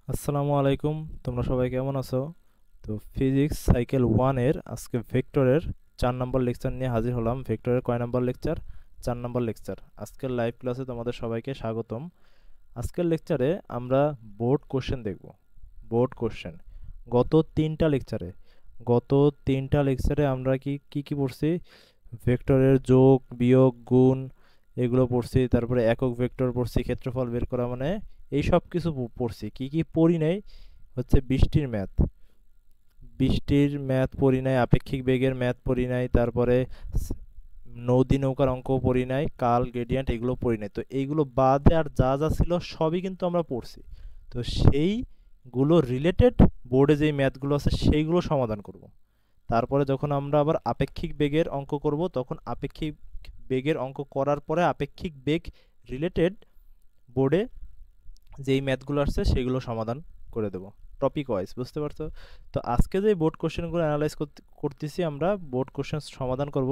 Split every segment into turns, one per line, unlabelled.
আসসালামু আলাইকুম। তোমরা সবাই কেমন আছো? তো ফিজিক্স সাইকেল 1 এর আজকে ভেক্টরের 4 নম্বর লেকচার নিয়ে হাজির হলাম। ভেক্টরের কয় নম্বর লেকচার? 4 নম্বর লেকচার। আজকের লাইভ ক্লাসে তোমাদের সবাইকে স্বাগতম। আজকের লেকচারে আমরা বোর্ড কোশ্চেন দেখব। বোর্ড কোশ্চেন গত তিনটা লেকচারে গত তিনটা লেকচারে আমরা কি পড়ছি? ভেক্টরের যোগ বিয়োগ গুণ এগুলো পড়ছি, তারপরে একক ভেক্টর পড়ছি, ক্ষেত্রফল বের করা, মানে এই সব কিছু পড়ছি। কি কি পড়ি নাই হচ্ছে বৃষ্টির ম্যাথ পড়ি নাই, আপেক্ষিক বেগের ম্যাথ পড়ি নাই, তারপরে নদী নৌকার অঙ্ক পড়ি নাই, কাল গ্রেডিয়েন্ট এগুলো পড়ি নাই। তো এইগুলো বাদে আর যা যা ছিল সবই কিন্তু আমরা পড়ছি। তো সেইগুলো রিলেটেড বোর্ডে যেই ম্যাথগুলো আছে সেইগুলো সমাধান করব। তারপরে যখন আমরা আবার আপেক্ষিক বেগের অঙ্ক করব, তখন আপেক্ষিক বেগের অঙ্ক করার পরে আপেক্ষিক বেগ রিলেটেড বোর্ডে যেই ম্যাথগুলো আসছে সেগুলো সমাধান করে দেব টপিক ওয়াইজ, বুঝতে পারছো? তো আজকে যে বোর্ড কোশ্চেনগুলো অ্যানালাইজ করতেছি, আমরা বোর্ড কোশ্চেন সমাধান করব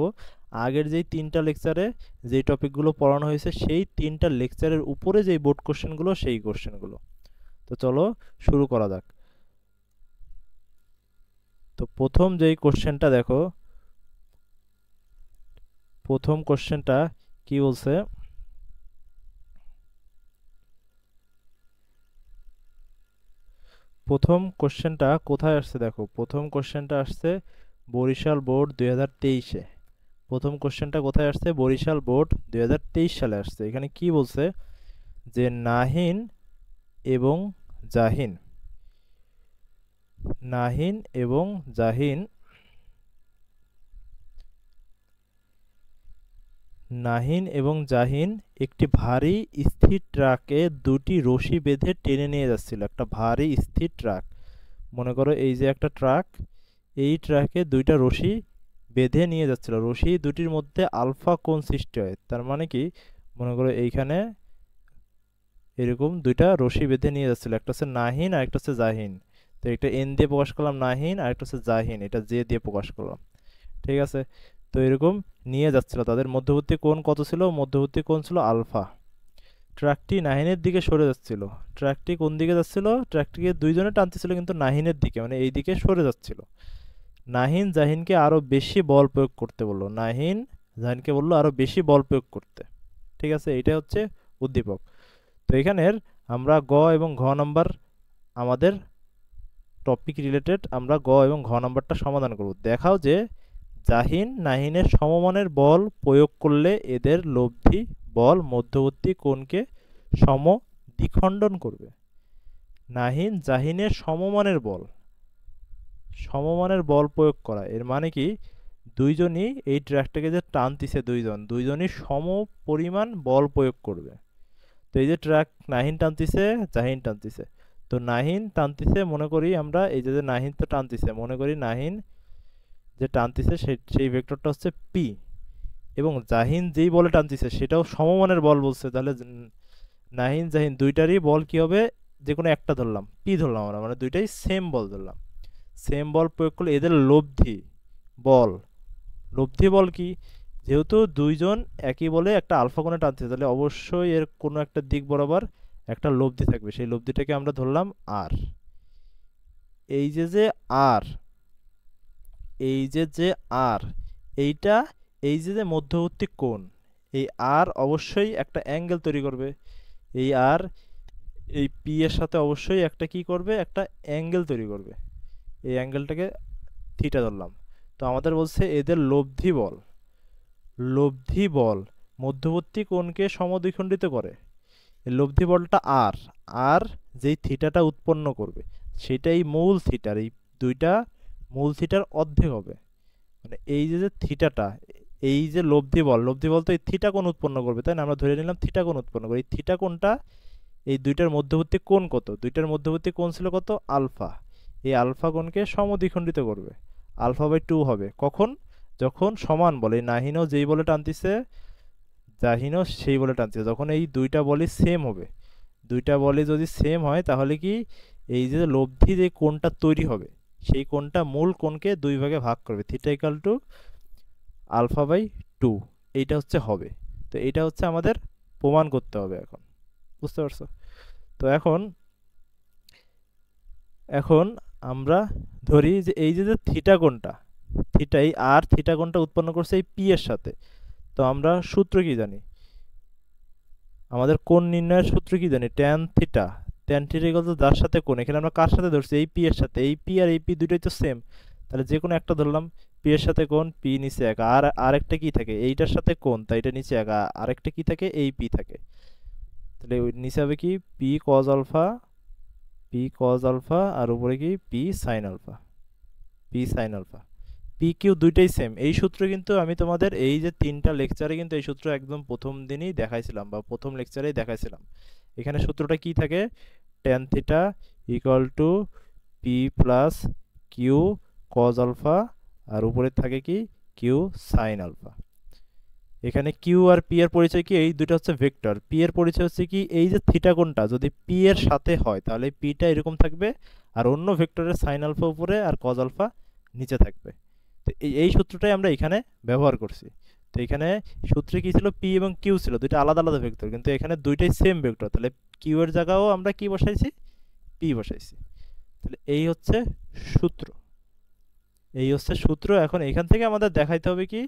আগের যেই তিনটা লেকচারে যেই টপিকগুলো পড়ানো হয়েছে সেই তিনটা লেকচারের উপরে যেই বোর্ড কোশ্চেনগুলো সেই কোশ্চেনগুলো। তো চলো শুরু করা যাক। তো প্রথম যেই কোশ্চেনটা দেখো, প্রথম কোশ্চেনটা কি বলছে? প্রথম কোশ্চেনটা কোথায় আসছে দেখো, প্রথম কোশ্চেনটা আসছে বরিশাল বোর্ড 2023-এ। প্রথম কোশ্চেনটা কোথায় আসছে? বরিশাল বোর্ড 2023 সালে আসছে। এখানে কি বলছে যে নাহিন এবং জাহিন, নাহিন এবং জাহিন নাহিন এবং জাহিন একটি ভারী স্থির ট্রাকে দুটি রশি বেঁধে টেনে নিয়ে যাচ্ছিল। একটা ভারী স্থির ট্রাক, মনে করো এই যে একটা ট্রাক, এই ট্রাকে দুইটা রশি বেঁধে নিয়ে যাচ্ছিল। রশি দুটির মধ্যে আলফা কোণ সৃষ্টি হয়। তার মানে কি, মনে করো এইখানে এরকম দুইটা রশি বেঁধে নিয়ে যাচ্ছিল, একটা হচ্ছে নাহিন আর একটা হচ্ছে জাহিন। তো একটা এন দিয়ে প্রকাশ করলাম নাহিন, আর একটা হচ্ছে জাহিন, এটা জে দিয়ে প্রকাশ করলাম। ঠিক আছে? তো এরকম নিয়ে যাচ্ছিল, তাদের মধ্যবর্তী কোণ কত ছিল? মধ্যবর্তী কোণ ছিল আলফা। ট্রাকটি নাহিনের দিকে সরে যাচ্ছিল। ট্রাকটি কোন দিকে যাচ্ছিল? ট্রাকটিকে দুইজনে টানতেছিল কিন্তু নাহিনের দিকে, মানে এই দিকে সরে যাচ্ছিল। নাহিন জাহিনকে আরো বেশি বল প্রয়োগ করতে বললো। নাহিন জাহিনকে বললো আরো বেশি বল প্রয়োগ করতে। ঠিক আছে, এটা হচ্ছে উদ্দীপক। তো এখানের আমরা গ এবং ঘ নাম্বার, আমাদের টপিক রিলেটেড, আমরা গ এবং ঘ নাম্বারটা সমাধান করব। দেখাও যে জাহিন নাহিনের সমমানের বল প্রয়োগ করলে এদের লব্ধি বল মধ্যবর্তী কোণকে সম দ্বিখণ্ডন করবে। নাহিন জাহিনের সমমানের বল প্রয়োগ করা, এর মানে কি দুইজনই এই ট্র্যাকটাকে যে টানতিছে, দুইজনই সম পরিমাণ বল প্রয়োগ করবে। তো এই যে ট্রাক নাহিন টানতিছে, জাহিন টানতিছে। তো নাহিন টানতিছে, মনে করি আমরা এই যে নাহিন তো টানতিছে, মনে করি নাহিন যে টানতিছে সেই ভেক্টরটা হচ্ছে পি, এবং জাহিন যেই বলে টানতিছে সেটাও সমমানের বল বলছে। তাহলে নাহিন জাহিন দুইটারই বল কি হবে? যে কোনো একটা ধরলাম, পি ধরলাম আমরা, মানে দুইটাই সেম বল ধরলাম। সেম বল প্রয়োগ করলে এদের বল লব্ধি বল কি? যেহেতু দুইজন একই বলে একটা আলফা কোণে টানছে, তাহলে অবশ্যই এর কোনো একটা দিক বরাবর একটা লব্ধি থাকবে। সেই লব্ধিটাকে আমরা ধরলাম আর। এই যে আর, এই যে আর, এইটা, এই যে মধ্যবর্তী কোণ, এই আর অবশ্যই একটা অ্যাঙ্গেল তৈরি করবে। এই আর এই পি এর সাথে অবশ্যই একটা কি করবে? একটা অ্যাঙ্গেল তৈরি করবে। এই অ্যাঙ্গেলটাকে থিটা ধরলাম। তো আমাদের বলছে এদের লব্ধি বল মধ্যবর্তী কোণকে সমদ্বিখণ্ডিত করে। এই লব্ধি বলটা আর, আর যেই থিটাটা উৎপন্ন করবে সেটাই মূল থিটার, এই দুইটা মূল থিটার অর্ধেক হবে। মানে এই যে থিটাটা, এই যে লব্ধি বল তো এই থিটা কোণ উৎপন্ন করবে, তাই না? আমরা ধরে নিলাম থিটা কোণ উৎপন্ন করে। এই থিটা কোণটা, এই দুইটার মধ্যবর্তী কোণ কত? দুইটার মধ্যবর্তী কোণ ছিল কত? আলফা। এই আলফা কোণকে সমদ্বিখণ্ডিত করবে, আলফা বাই 2 হবে। কখন? যখন সমান বলে, নাহিনও যেই বলে টানতিছে, জাহিনও সেই বলে টানতিছে, যখন এই দুইটা বলই সেম হবে। দুইটা বলই যদি সেম হয় তাহলে কি, এই যে লব্ধি যে কোণটা তৈরি হবে সেই কোণটা মূল কোণকে দুই ভাগে ভাগ করবে, theta equal to alpha by 2। এইটা হচ্ছে হবে। তো এইটা হচ্ছে আমাদের প্রমাণ করতে হবে এখন, বুঝতে পারছো? তো এখন এখন আমরা ধরি যে এই যে থিটা কোণটা, থিটা, এই আর থিটা কোণটা উৎপন্ন করছে এই পি এর সাথে। তো আমরা সূত্র কি জানি, আমাদের কোণ নির্ণয়ের সূত্র কি জানি, tan theta. Tan theta equal two যার সাথে কোণ, এখানে আমরা কার সাথে ধরছি, এই পি এর সাথে। এই পি আর এই পি দুটোই তো সেম, তাহলে যে কোনো একটা ধরলাম। পি এর সাথে কোণ, পি নিচে এক, আর আরেকটা কি থাকে, এইটার সাথে কোণ, তাই এটা নিচে এক, আরেকটা কি থাকে, এই পি থাকে। তাহলে ওই নিচে হবে কি P cos alpha, P cos alpha, আর উপরে কি P sine alpha, P sine alpha. P Q দুইটাই সেম। এই সূত্র কিন্তু আমি তোমাদের এই যে 3টা লেকচারে কিন্তু এই সূত্র একদম প্রথম দিনই দেখাইছিলাম, বা প্রথম লেকচারেই দেখাইছিলাম। এখানে সূত্রটা কি থাকে, tan theta equal to P plus Q cos alpha, আর উপরে থাকে কি কিউ সাইন আলফা। এখানে কিউ আর পি এর পরিচয় কি, এই দুটো হচ্ছে ভেক্টর। পি এর পরিচয় হচ্ছে কি, এই যে থিটা কোণটা যদি পি এর সাথে হয় তাহলে পিটা এরকম থাকবে, আর অন্য ভেক্টরের সাইন আলফা উপরে আর কজ আলফা নিচে থাকবে। তো এই সূত্রটাই আমরা এখানে ব্যবহার করছি। তো এখানে সূত্রে কি ছিল, পি এবং কিউ ছিল, দুইটা আলাদা আলাদা ভেক্টর, কিন্তু এখানে দুইটাই সেম ভেক্টর, তাহলে কিউ এর জায়গাও আমরা কি বসাইছি, পি বসাইছি। তাহলে এই হচ্ছে সূত্র, এই হচ্ছে সূত্র। এখন এখান থেকে আমাদের দেখাইতে হবে কি,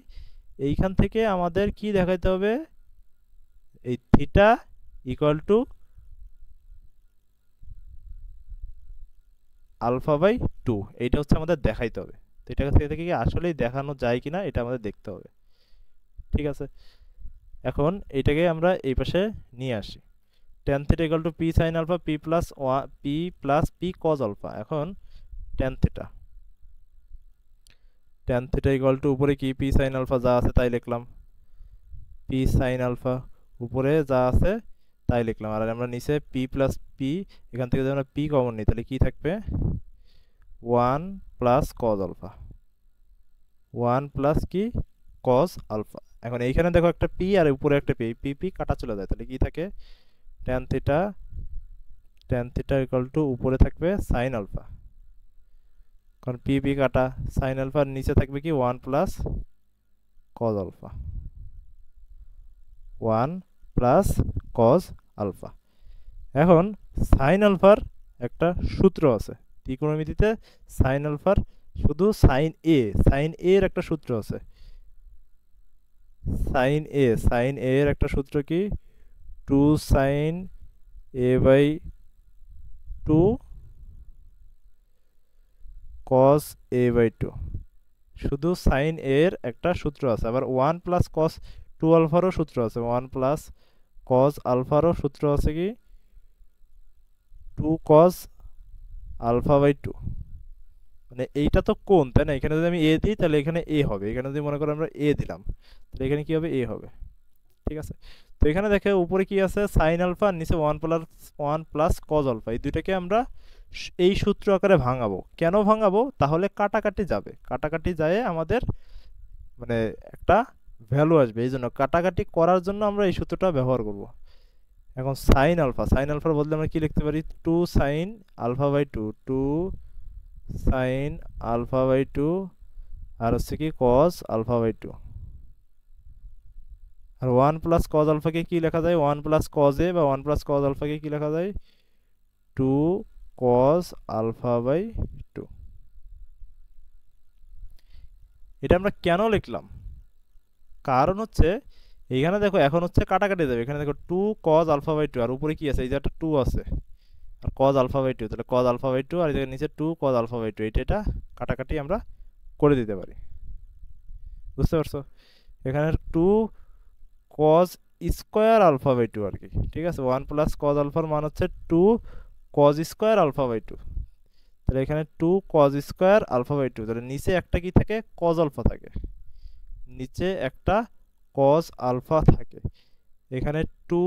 এইখান থেকে আমাদের কি দেখাইতে হবে, এই theta equal to alpha by 2, এইটা হচ্ছে আমাদের দেখাইতে হবে। তো এটা থেকে কি আসলেই দেখানো যায় কিনা এটা আমাদের দেখতে হবে। ঠিক আছে, এখন এটাকে আমরা এই পাশে নিয়ে আসি। Tan theta equal to P sine alpha, P plus P cos alpha. এখন tan theta, tan theta equal to উপরে কি পি সাইন আলফা যা আছে তাই লিখলাম, পি সাইন আলফা উপরে যা আছে তাই লিখলাম, আর আমরা নিচে পি প্লাস পি, এখান থেকে যদি আমরা পি কমন নিই তাহলে কি থাকবে, 1 প্লাস কজ আলফা, 1 প্লাস কি কজ আলফা। এখন এইখানে দেখো একটা পি আর উপরে একটা পি, পি পি কাটা চলে যায়, তাহলে কি থাকে, tan theta, tan theta equal to উপরে থাকবে সাইন আলফা, কারণ পি পি কাটা, সাইন আলফার নিচে থাকবে কি 1 plus cos alpha, 1 plus cos alpha. এখন সাইন আলফার একটা সূত্র আছে ত্রিকোণমিতিতে, সাইন আলফার শুধু সাইন এর একটা সূত্র আছে, সাইন এ এর একটা সূত্র কি, 2 sine A by 2 cos A by 2। শুধু সাইন এর একটা সূত্র আছে, আবার 1 প্লাস কস 2 আলফারও সূত্র আছে, 1 প্লাস কস আলফারও সূত্র আছে কি 2 কস আলফা বাই 2। মানে এইটা তো কোণ, তাই না, এখানে যদি আমি এ দিই তাহলে এখানে এ হবে, এখানে যদি মনে করো আমরা এ দিলাম তাহলে এখানে কি হবে, এ হবে। ঠিক আছে, তো এখানে দেখে উপরে কি আছে সাইন আলফা, নিচে 1 প্লাস কজ আলফা, এই দুইটাকে আমরা এই সূত্র আকারে ভাঙাবো। কেন ভাঙাবো, তাহলে কাটাকাটি যাবে, কাটাকাটি যায় আমাদের মানে একটা ভ্যালু আসবে, এই জন্য কাটাকাটি করার জন্য আমরা এই সূত্রটা ব্যবহার করব। এখন সাইন আলফা, সাইন আলফার বদলে আমরা কি লিখতে পারি, 2 sine alpha by 2, 2 sine alpha by 2, আর হচ্ছে কি কস আলফা বাই 2। আর 1 প্লাস কজ আলফাকে কি লেখা যায়, 1 প্লাস কজ এ বা 1 প্লাস কজ আলফাকে কি লেখা যায়, 2 কস আলফা বাই 2। এটা আমরা কেন লিখলাম, কারণ হচ্ছে এইখানে দেখো এখন হচ্ছে কাটাকাটি যাবে, এখানে দেখো 2 কজ আলফা বাই 2, আর উপরে কি আছে, এই যে একটা 2 আছে, আর কজ আলফা বাই 2, তাহলে কজ আলফা বাই 2, আর এর নিচে 2 কজ আলফা বাই 2, এটা কাটাকাটি আমরা করে দিতে পারি। বুঝতে পারছো, এখানে 2 কজ স্কোয়ার আলফা বাই 2 আর কি। ঠিক আছে, 1 প্লাস কজ আলফার মান হচ্ছে 2 কজ স্কোয়ার আলফা বাই 2, তাহলে এখানে 2 কজ স্কোয়ার আলফা বাই 2, তাহলে নিচে একটা কি থাকে, কজ আলফা থাকে, নিচে একটা কজ আলফা থাকে। এখানে 2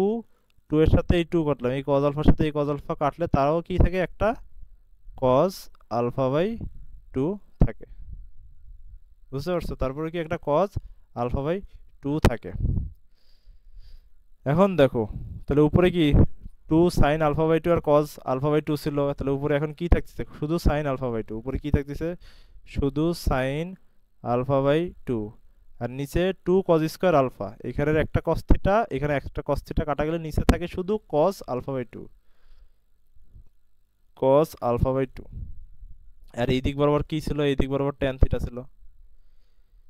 2 এর সাথে এই 2 কাটলাম, এই কজ আলফার সাথে এই কজ আলফা কাটলে তারাও কি থাকে, একটা কজ আলফা বাই 2 থাকে। বুঝতে পারছো, তারপরে কি একটা কজ আলফা বাই 2 থাকে। এখন দেখো তাহলে উপরে কি 2 সাইন আলফা বাই 2 আর কজ আলফা বাই 2 ছিল, তাহলে উপরে এখন কি থাকতেছে, শুধু সাইন আলফা বাই 2, উপরে কি থাকতেছে, শুধু সাইন আলফা বাই 2, আর নিচে 2 কজ স্কোয়ার আলফা, এখানের একটা কস থিটা, এখানে একটা কস থিটা কাটা গেলে নিচে থাকে শুধু cos alpha by 2, cos alpha by 2। আর এই দিক বরাবর কি ছিল, এই দিক বরাবর ট্যান থিটা ছিল।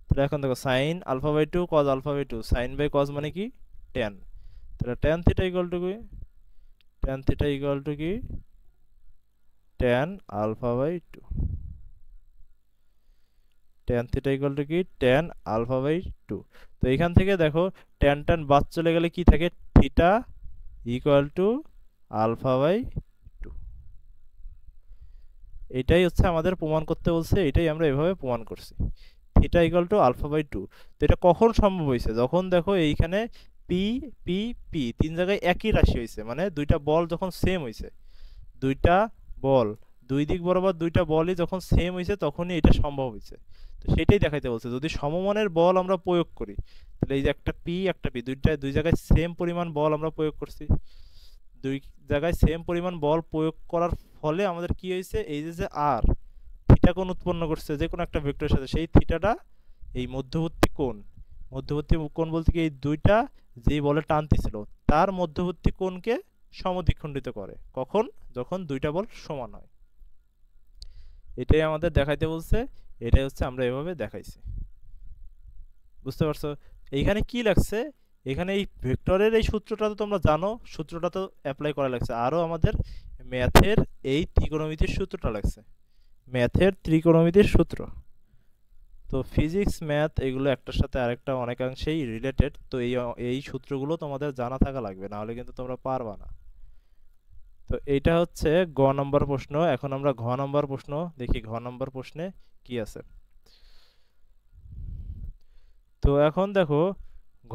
তাহলে এখন দেখো sine alpha by two cos alpha by two, sine by cos মানে কি ট্যান। তাহলে ট্যান থিটা ইকুয়াল টু কি, ট্যান থিটা ইকুয়াল টু কি tan alpha by two, tan theta equal to কি ট্যান আলফা বাই টু। তো এখান থেকে দেখো ট্যান ট্যান বাদ চলে গেলে কি থাকে, theta equal to alpha by two. এটাই হচ্ছে আমাদের প্রমাণ করতে বলছে, এটাই আমরা এভাবে প্রমাণ করছি, theta equal to alpha by two. তো এটা কখন সম্ভব হয়েছে, যখন দেখো এইখানে পি পি পি তিন জায়গায় একই রাশি হয়েছে, মানে দুইটা বল যখন সেম হয়েছে, দুইটা বল দুই দিক বরাবর দুইটা বলই যখন সেম হয়েছে তখনই এটা সম্ভব হয়েছে। তো সেটাই দেখাইতে বলছে, যদি সমমানের বল আমরা প্রয়োগ করি, তাহলে এই যে একটা পি দুই জায়গায় সেম পরিমাণ বল আমরা প্রয়োগ করছি, দুই জায়গায় সেম পরিমাণ বল প্রয়োগ করার ফলে আমাদের কি হয়েছে, এই যে আর থিটা কোণ উৎপন্ন করছে যে কোনো একটা ভেক্টরের সাথে, সেই থিটাটা এই মধ্যবর্তী কোণ বলতে কি এই দুইটা যেই বলে টানতেছিল তার মধ্যবর্তী কোণকে সমদ্বিখণ্ডিত করে। কখন, যখন দুইটা বল সমান হয়। এটাই আমাদের দেখাইতে বলছে, এটাই হচ্ছে আমরা এভাবে দেখাইছি। বুঝতে পারছো এইখানে কি লাগছে, এখানে এই ভেক্টরের এই সূত্রটা তো তোমরা জানো, সূত্রটা তো অ্যাপ্লাই করা লাগছে, আরও আমাদের ম্যাথের এই ত্রিকোণমিতির সূত্রটা লাগছে, ম্যাথের ত্রিকোণমিতির সূত্র। তো ফিজিক্স ম্যাথ এগুলো একটার সাথে আরেকটা অনেকাংশেই রিলেটেড, তো এই সূত্রগুলো তোমাদের জানা থাকা লাগবে, নাহলে কিন্তু তোমরা পারবা না। তো এইটা হচ্ছে গ নম্বর প্রশ্ন। এখন আমরা ঘ নম্বর প্রশ্ন দেখি, ঘ নম্বর প্রশ্নে কি আছে। তো এখন দেখো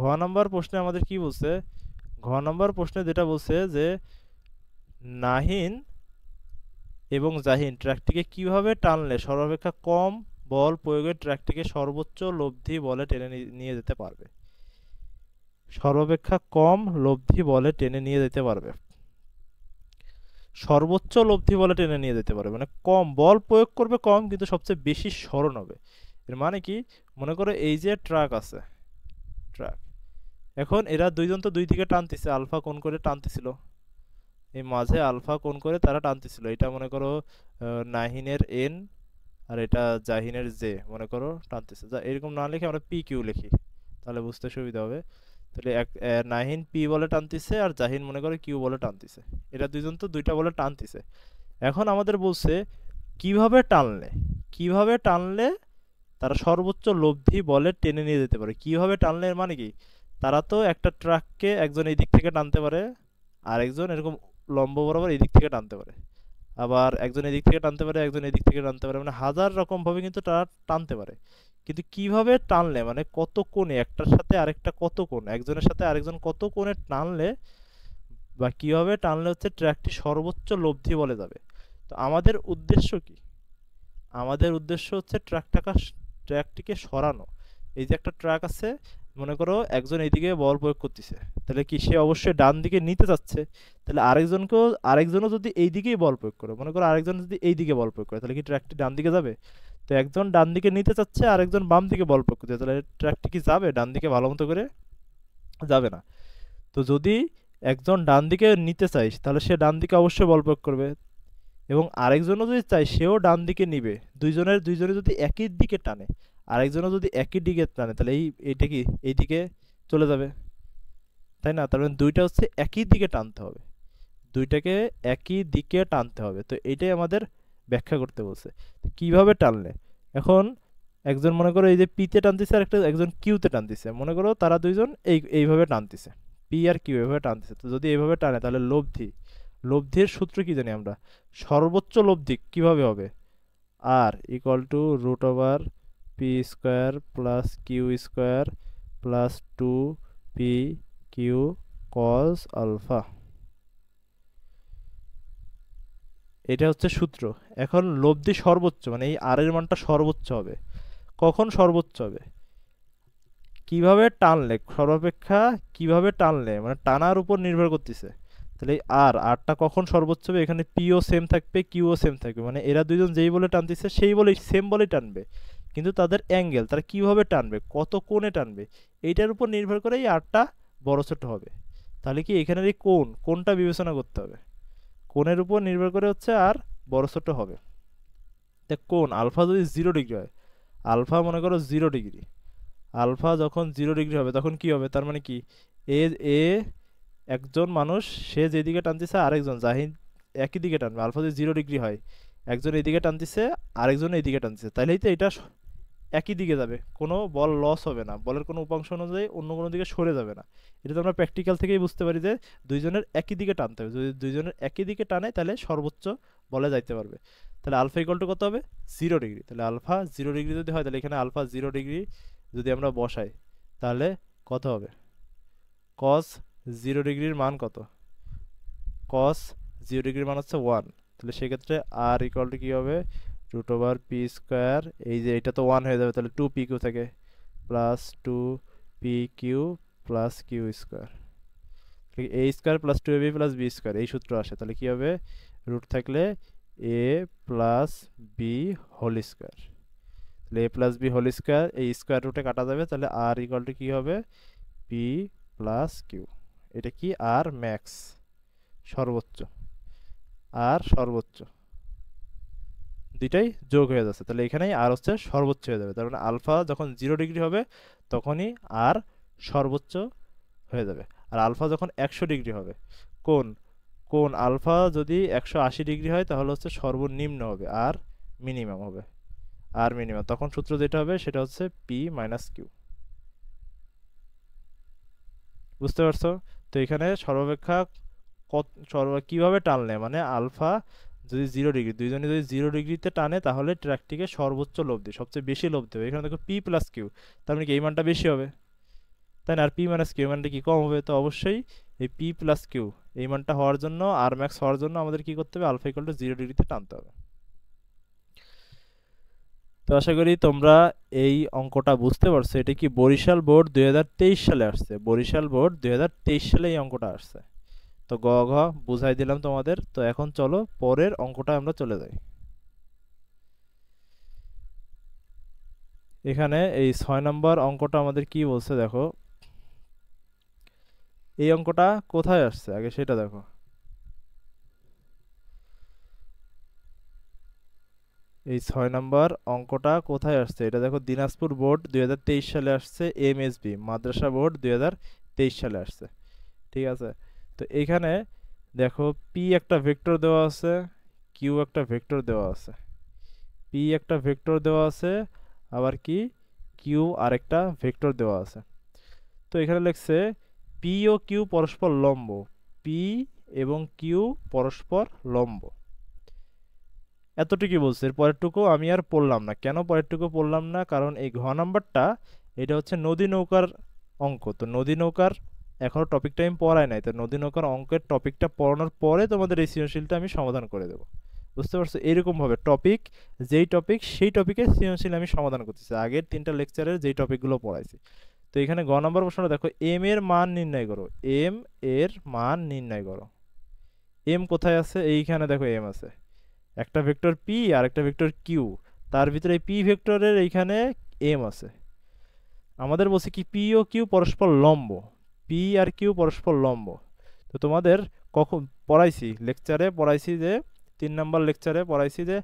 ঘ নম্বর প্রশ্নে আমাদের কি বলছে, ঘ নম্বর প্রশ্নে যেটা বলছে যে নাহিন এবং জাহিন ট্র্যাকটিকে কিভাবে টানলে সর্বাপেক্ষা কম বল প্রয়োগে ট্র্যাকটিকে সর্বোচ্চ লব্ধি বলে টেনে নিয়ে যেতে পারবে, সর্বাপেক্ষা কম লব্ধি বলে টেনে নিয়ে যেতে পারবে, সর্বোচ্চ লব্ধি বলে টেনে নিয়ে যেতে পারবে, মানে কম বল প্রয়োগ করবে কম কিন্তু সবচেয়ে বেশি সরণ হবে। এর মানে কি, মনে করো এই যে ট্রাক আছে, ট্রাক, এখন এরা দুইজন তো দুই দিকে টানতেছে, আলফা কোণ করে টানতেছিল, এই মাঝে আলফা কোণ করে তারা টানতেছিল, এটা মনে করো নাহিনের এন আর এটা জাহিনের জে মনে করো টানতেছে, যা এরকম না লিখে আমরা পি কিউ লিখি তাহলে বুঝতে সুবিধা হবে। তাহলে নাহিন পি বলে টানতেছে আর জাহিন মনে করে কিউ বলে টানতেছে, এরা দুইজন তো দুইটা বলে টানতেছে। এখন আমাদের বলছে কিভাবে টানলে, কিভাবে টানলে তারা সর্বোচ্চ লব্ধি বলে টেনে নিয়ে যেতে পারে। কিভাবে টানলে এর মানে কি, তারা তো একটা ট্রাককে একজন এই দিক থেকে টানতে পারে, আর একজন এরকম লম্ব বরাবর এই দিক থেকে টানতে পারে, আবার একজন এদিক থেকে টানতে পারে, একজন এদিক থেকে টানতে পারে, মানে হাজার রকম ভাবে কিন্তু তারা টানতে পারে। কিন্তু কিভাবে টানলে, মানে কত কোণে, একটার সাথে আরেকটা কত কোণ, একজনের সাথে আরেকজন কত কোণে টানলে বা কিভাবে টানলে হচ্ছে ট্র্যাকটি সর্বোচ্চ লব্ধি বলে যাবে। তো আমাদের উদ্দেশ্য কি, আমাদের উদ্দেশ্য হচ্ছে ট্র্যাকটিকে সরানো। এই যে একটা ট্র্যাক আছে, মনে করো একজন এইদিকে বল প্রয়োগ করতেছে, তাহলে কি সে অবশ্যই ডান দিকে নিতে যাচ্ছে, তাহলে আরেকজনও যদি এই দিকেই বল প্রয়োগ করে, মনে করো আরেকজন যদি এই দিকে বল প্রয়োগ করে, তাহলে কি ট্র্যাকটি ডান দিকে যাবে? তো একজন ডান দিকে নিতে চাচ্ছে, আরেকজন বাম দিকে বল প্রয়োগ করছে, তাহলে ট্র্যাকটি কি যাবে ডান দিকে ভালো মতো করে? যাবে না। তো যদি একজন ডান দিকে নিতে চায় তাহলে সে ডান দিকে অবশ্যই বল প্রয়োগ করবে, এবং আরেকজনও যদি চায় সেও ডান দিকে নিবে, দুইজনে যদি একই দিকে টানে, আরেকজনও যদি একই দিকে টানে, তাহলে এইটা কি এই দিকে চলে যাবে, তাই না? তার মানে দুইটা হচ্ছে একই দিকে টানতে হবে, দুইটাকে একই দিকে টানতে হবে। তো এইটাই আমাদের ব্যাখ্যা করতে বলছে কিভাবে টানলে। এখন একজন মনে করো এই যে পিতে টানতেছে আর একজন কিউতে টানতেছে, মনে করো তারা দুইজন এইভাবে টানতেছে, পি আর কিউ এভাবে টানতেছে। তো যদি এইভাবে টানে তাহলে লব্ধির সূত্র কি জানি আমরা, সর্বোচ্চ লব্ধি কিভাবে হবে, R equal to root over P square plus Q square plus two P Q cos alpha, এটা হচ্ছে সূত্র। এখন লব্ধি সর্বোচ্চ মানে এই আর এর মানটা সর্বোচ্চ হবে, কখন সর্বোচ্চ হবে, কিভাবে টানলে, সর্বাপেক্ষা কিভাবে টানলে, মানে টানার উপর নির্ভর করতেছে। তাহলে আরটা কখন সর্বোচ্চ হবে, এখানে পিও সেম থাকবে কিউও সেম থাকবে, মানে এরা দুইজন যেই বলে টানতেছে সেই বলেই সেম বলেই টানবে, কিন্তু তাদের অ্যাঙ্গেল, তারা কিভাবে টানবে, কত কোণে টানবে, এইটার উপর নির্ভর করে এই আরটা বড় ছোট হবে। তাহলে কি এখানের এই কোণটা বিবেচনা করতে হবে, কোণের উপর নির্ভর করে হচ্ছে আর বড় ছোট হবে। তা কোণ আলফা যদি 0 ডিগ্রি হয়, আলফা মনে করো 0 ডিগ্রি, আলফা যখন 0 ডিগ্রি হবে তখন কি হবে, তার মানে কি এ এ একজন মানুষ সে যেদিকে টানতেছে আরেকজন জাহিদ একই দিকে টানবে। আলফা যদি 0 ডিগ্রি হয়, একজন এইদিকে টানতেছে আরেকজন এইদিকে টানতেছে, তাইলেই তো এটা একই দিকে যাবে, কোনো বল লস হবে না, বলের কোনো উপাংশ অনুযায়ী অন্য কোনো দিকে সরে যাবে না। এটা তো আমরা প্র্যাকটিক্যাল থেকেই বুঝতে পারি যে দুইজনের একই দিকে টানতে হবে, যদি দুইজনের একই দিকে টানে তাহলে সর্বোচ্চ বলে যাইতে পারবে। তাহলে আলফা ইকুয়াল টু কত হবে, 0 ডিগ্রি। তাহলে আলফা 0 ডিগ্রি যদি হয় তাহলে এখানে আলফা 0 ডিগ্রি যদি আমরা বসাই তাহলে কত হবে, কস 0 ডিগ্রির মান কত, কস 0 ডিগ্রির মান হচ্ছে 1। তাহলে সেক্ষেত্রে আর ইকুয়াল টু কী হবে, √p², এই যে এটা তো 1 হয়ে যাবে, তাহলে 2pq থেকে plus 2pq plus q², a² plus 2ab plus b², এই সূত্র আসে। তাহলে কি হবে, রুট থাকলে a plus B whole square, তাহলে a plus B whole square, এই স্কোয়ার রুটে কাটা যাবে, তাহলে আর ইকুয়াল টু কী হবে, p প্লাস কিউ। এটা কি আর ম্যাক্স সর্বোচ্চ, আর সর্বোচ্চ দুইটাই যোগ হয়ে যাচ্ছে, তাহলে এখানেই আর হচ্ছে সর্বোচ্চ হয়ে যাবে। তার মানে আলফা যখন 0 ডিগ্রি হবে তখনই আর সর্বোচ্চ হয়ে যাবে। আর আলফা যখন 100 ডিগ্রি হবে, কোন কোন আলফা যদি 180 ডিগ্রি হয় তাহলে হচ্ছে সর্বনিম্ন হবে, আর মিনিমাম হবে, আর মিনিমাম তখন সূত্র যেটা হবে সেটা হচ্ছে পি মাইনাস কিউ। বুঝতে পারছো? তো এখানে সর্বাপেক্ষা কিভাবে টানলে, মানে আলফা যদি 0 ডিগ্রি, দুইজনে যদি 0 ডিগ্রিতে টানে তাহলে ট্র্যাকটিকে সর্বোচ্চ লব্ধি, সবচেয়ে বেশি লব্ধি হবে। এখানে দেখো পি প্লাস কিউ, তার মানে কি এই মানটা বেশি হবে, তাই না? আর পি মাইনাস কিউ মানটা কি কম হবে, তো অবশ্যই এই পি প্লাস কিউ এই মানটা হওয়ার জন্য, আর ম্যাক্স হওয়ার জন্য আমাদের কি করতে হবে, আলফা ইকুয়াল টু 0 ডিগ্রিতে টানতে হবে। তো আশা করি তোমরা এই অঙ্কটা বুঝতে পারছো। এটা কি বরিশাল বোর্ড 2023 সালে আসছে, বরিশাল বোর্ড 2023 সালে এই অঙ্কটা আসছে। তো গ ঘ বুঝাই দিলাম তোমাদের। তো এখন চলো পরের অঙ্কটা আমরা চলে যাই। এখানে এই 6 নম্বর অঙ্কটা আমাদের কি বলছে দেখো, এই অঙ্কটা কোথায় আসছে আগে সেটা দেখো। এই 6 নম্বর অঙ্কটা কোথায় আসছে এটা দেখো, দিনাজপুর বোর্ড 2023 সালে আসছে, এমএসবি মাদ্রাসা বোর্ড 2023 সালে আসছে। ঠিক আছে, তো এইখানে দেখো পি একটা ভেক্টর দেওয়া আছে, কিউ একটা ভেক্টর দেওয়া আছে, পি একটা ভেক্টর দেওয়া আছে, আবার কি কিউ আরেকটা ভেক্টর দেওয়া আছে। তো এখানে লিখছে পি ও কিউ পরস্পর লম্ব, পি এবং কিউ পরস্পর লম্ব, এতটুকুই বলছে। এর পরেরটুকু আমি আর পড়লাম না। কেন পরেরটুকু পড়লাম না, কারণ এই ঘ নাম্বারটা এটা হচ্ছে নদী নৌকার অঙ্ক। তো নদী নৌকার এখনো টপিকটা আমি পড়াই নাই, তো নদী নৌকার অঙ্কের টপিকটা পড়ানোর পরে তোমাদের এই সৃজনশীলটা আমি সমাধান করে দেবো। বুঝতে পারছো? এরকম ভাবে টপিক, যেই টপিক সেই টপিকের সৃজনশীল আমি সমাধান করতেছি, আগের 3টা লেকচারের যেই টপিকগুলো পড়াইছি। তো এখানে গ নম্বর প্রশ্নটা দেখো, এম এর মান নির্ণয় করো, এম এর মান নির্ণয় করো। এম কোথায় আছে, এইখানে দেখো এম আছে, একটা ভেক্টর পি আর একটা ভেক্টর কিউ, তার ভিতরে পি ভেক্টরের এইখানে এম আছে। আমাদের বলছে কি পি ও কিউ পরস্পর লম্ব, পি আর কিউ পরস্পর লম্ব। তো তোমাদের কখন পড়াইছি, লেকচারে পড়াইছি যে 3 নম্বর লেকচারে পড়াইছি যে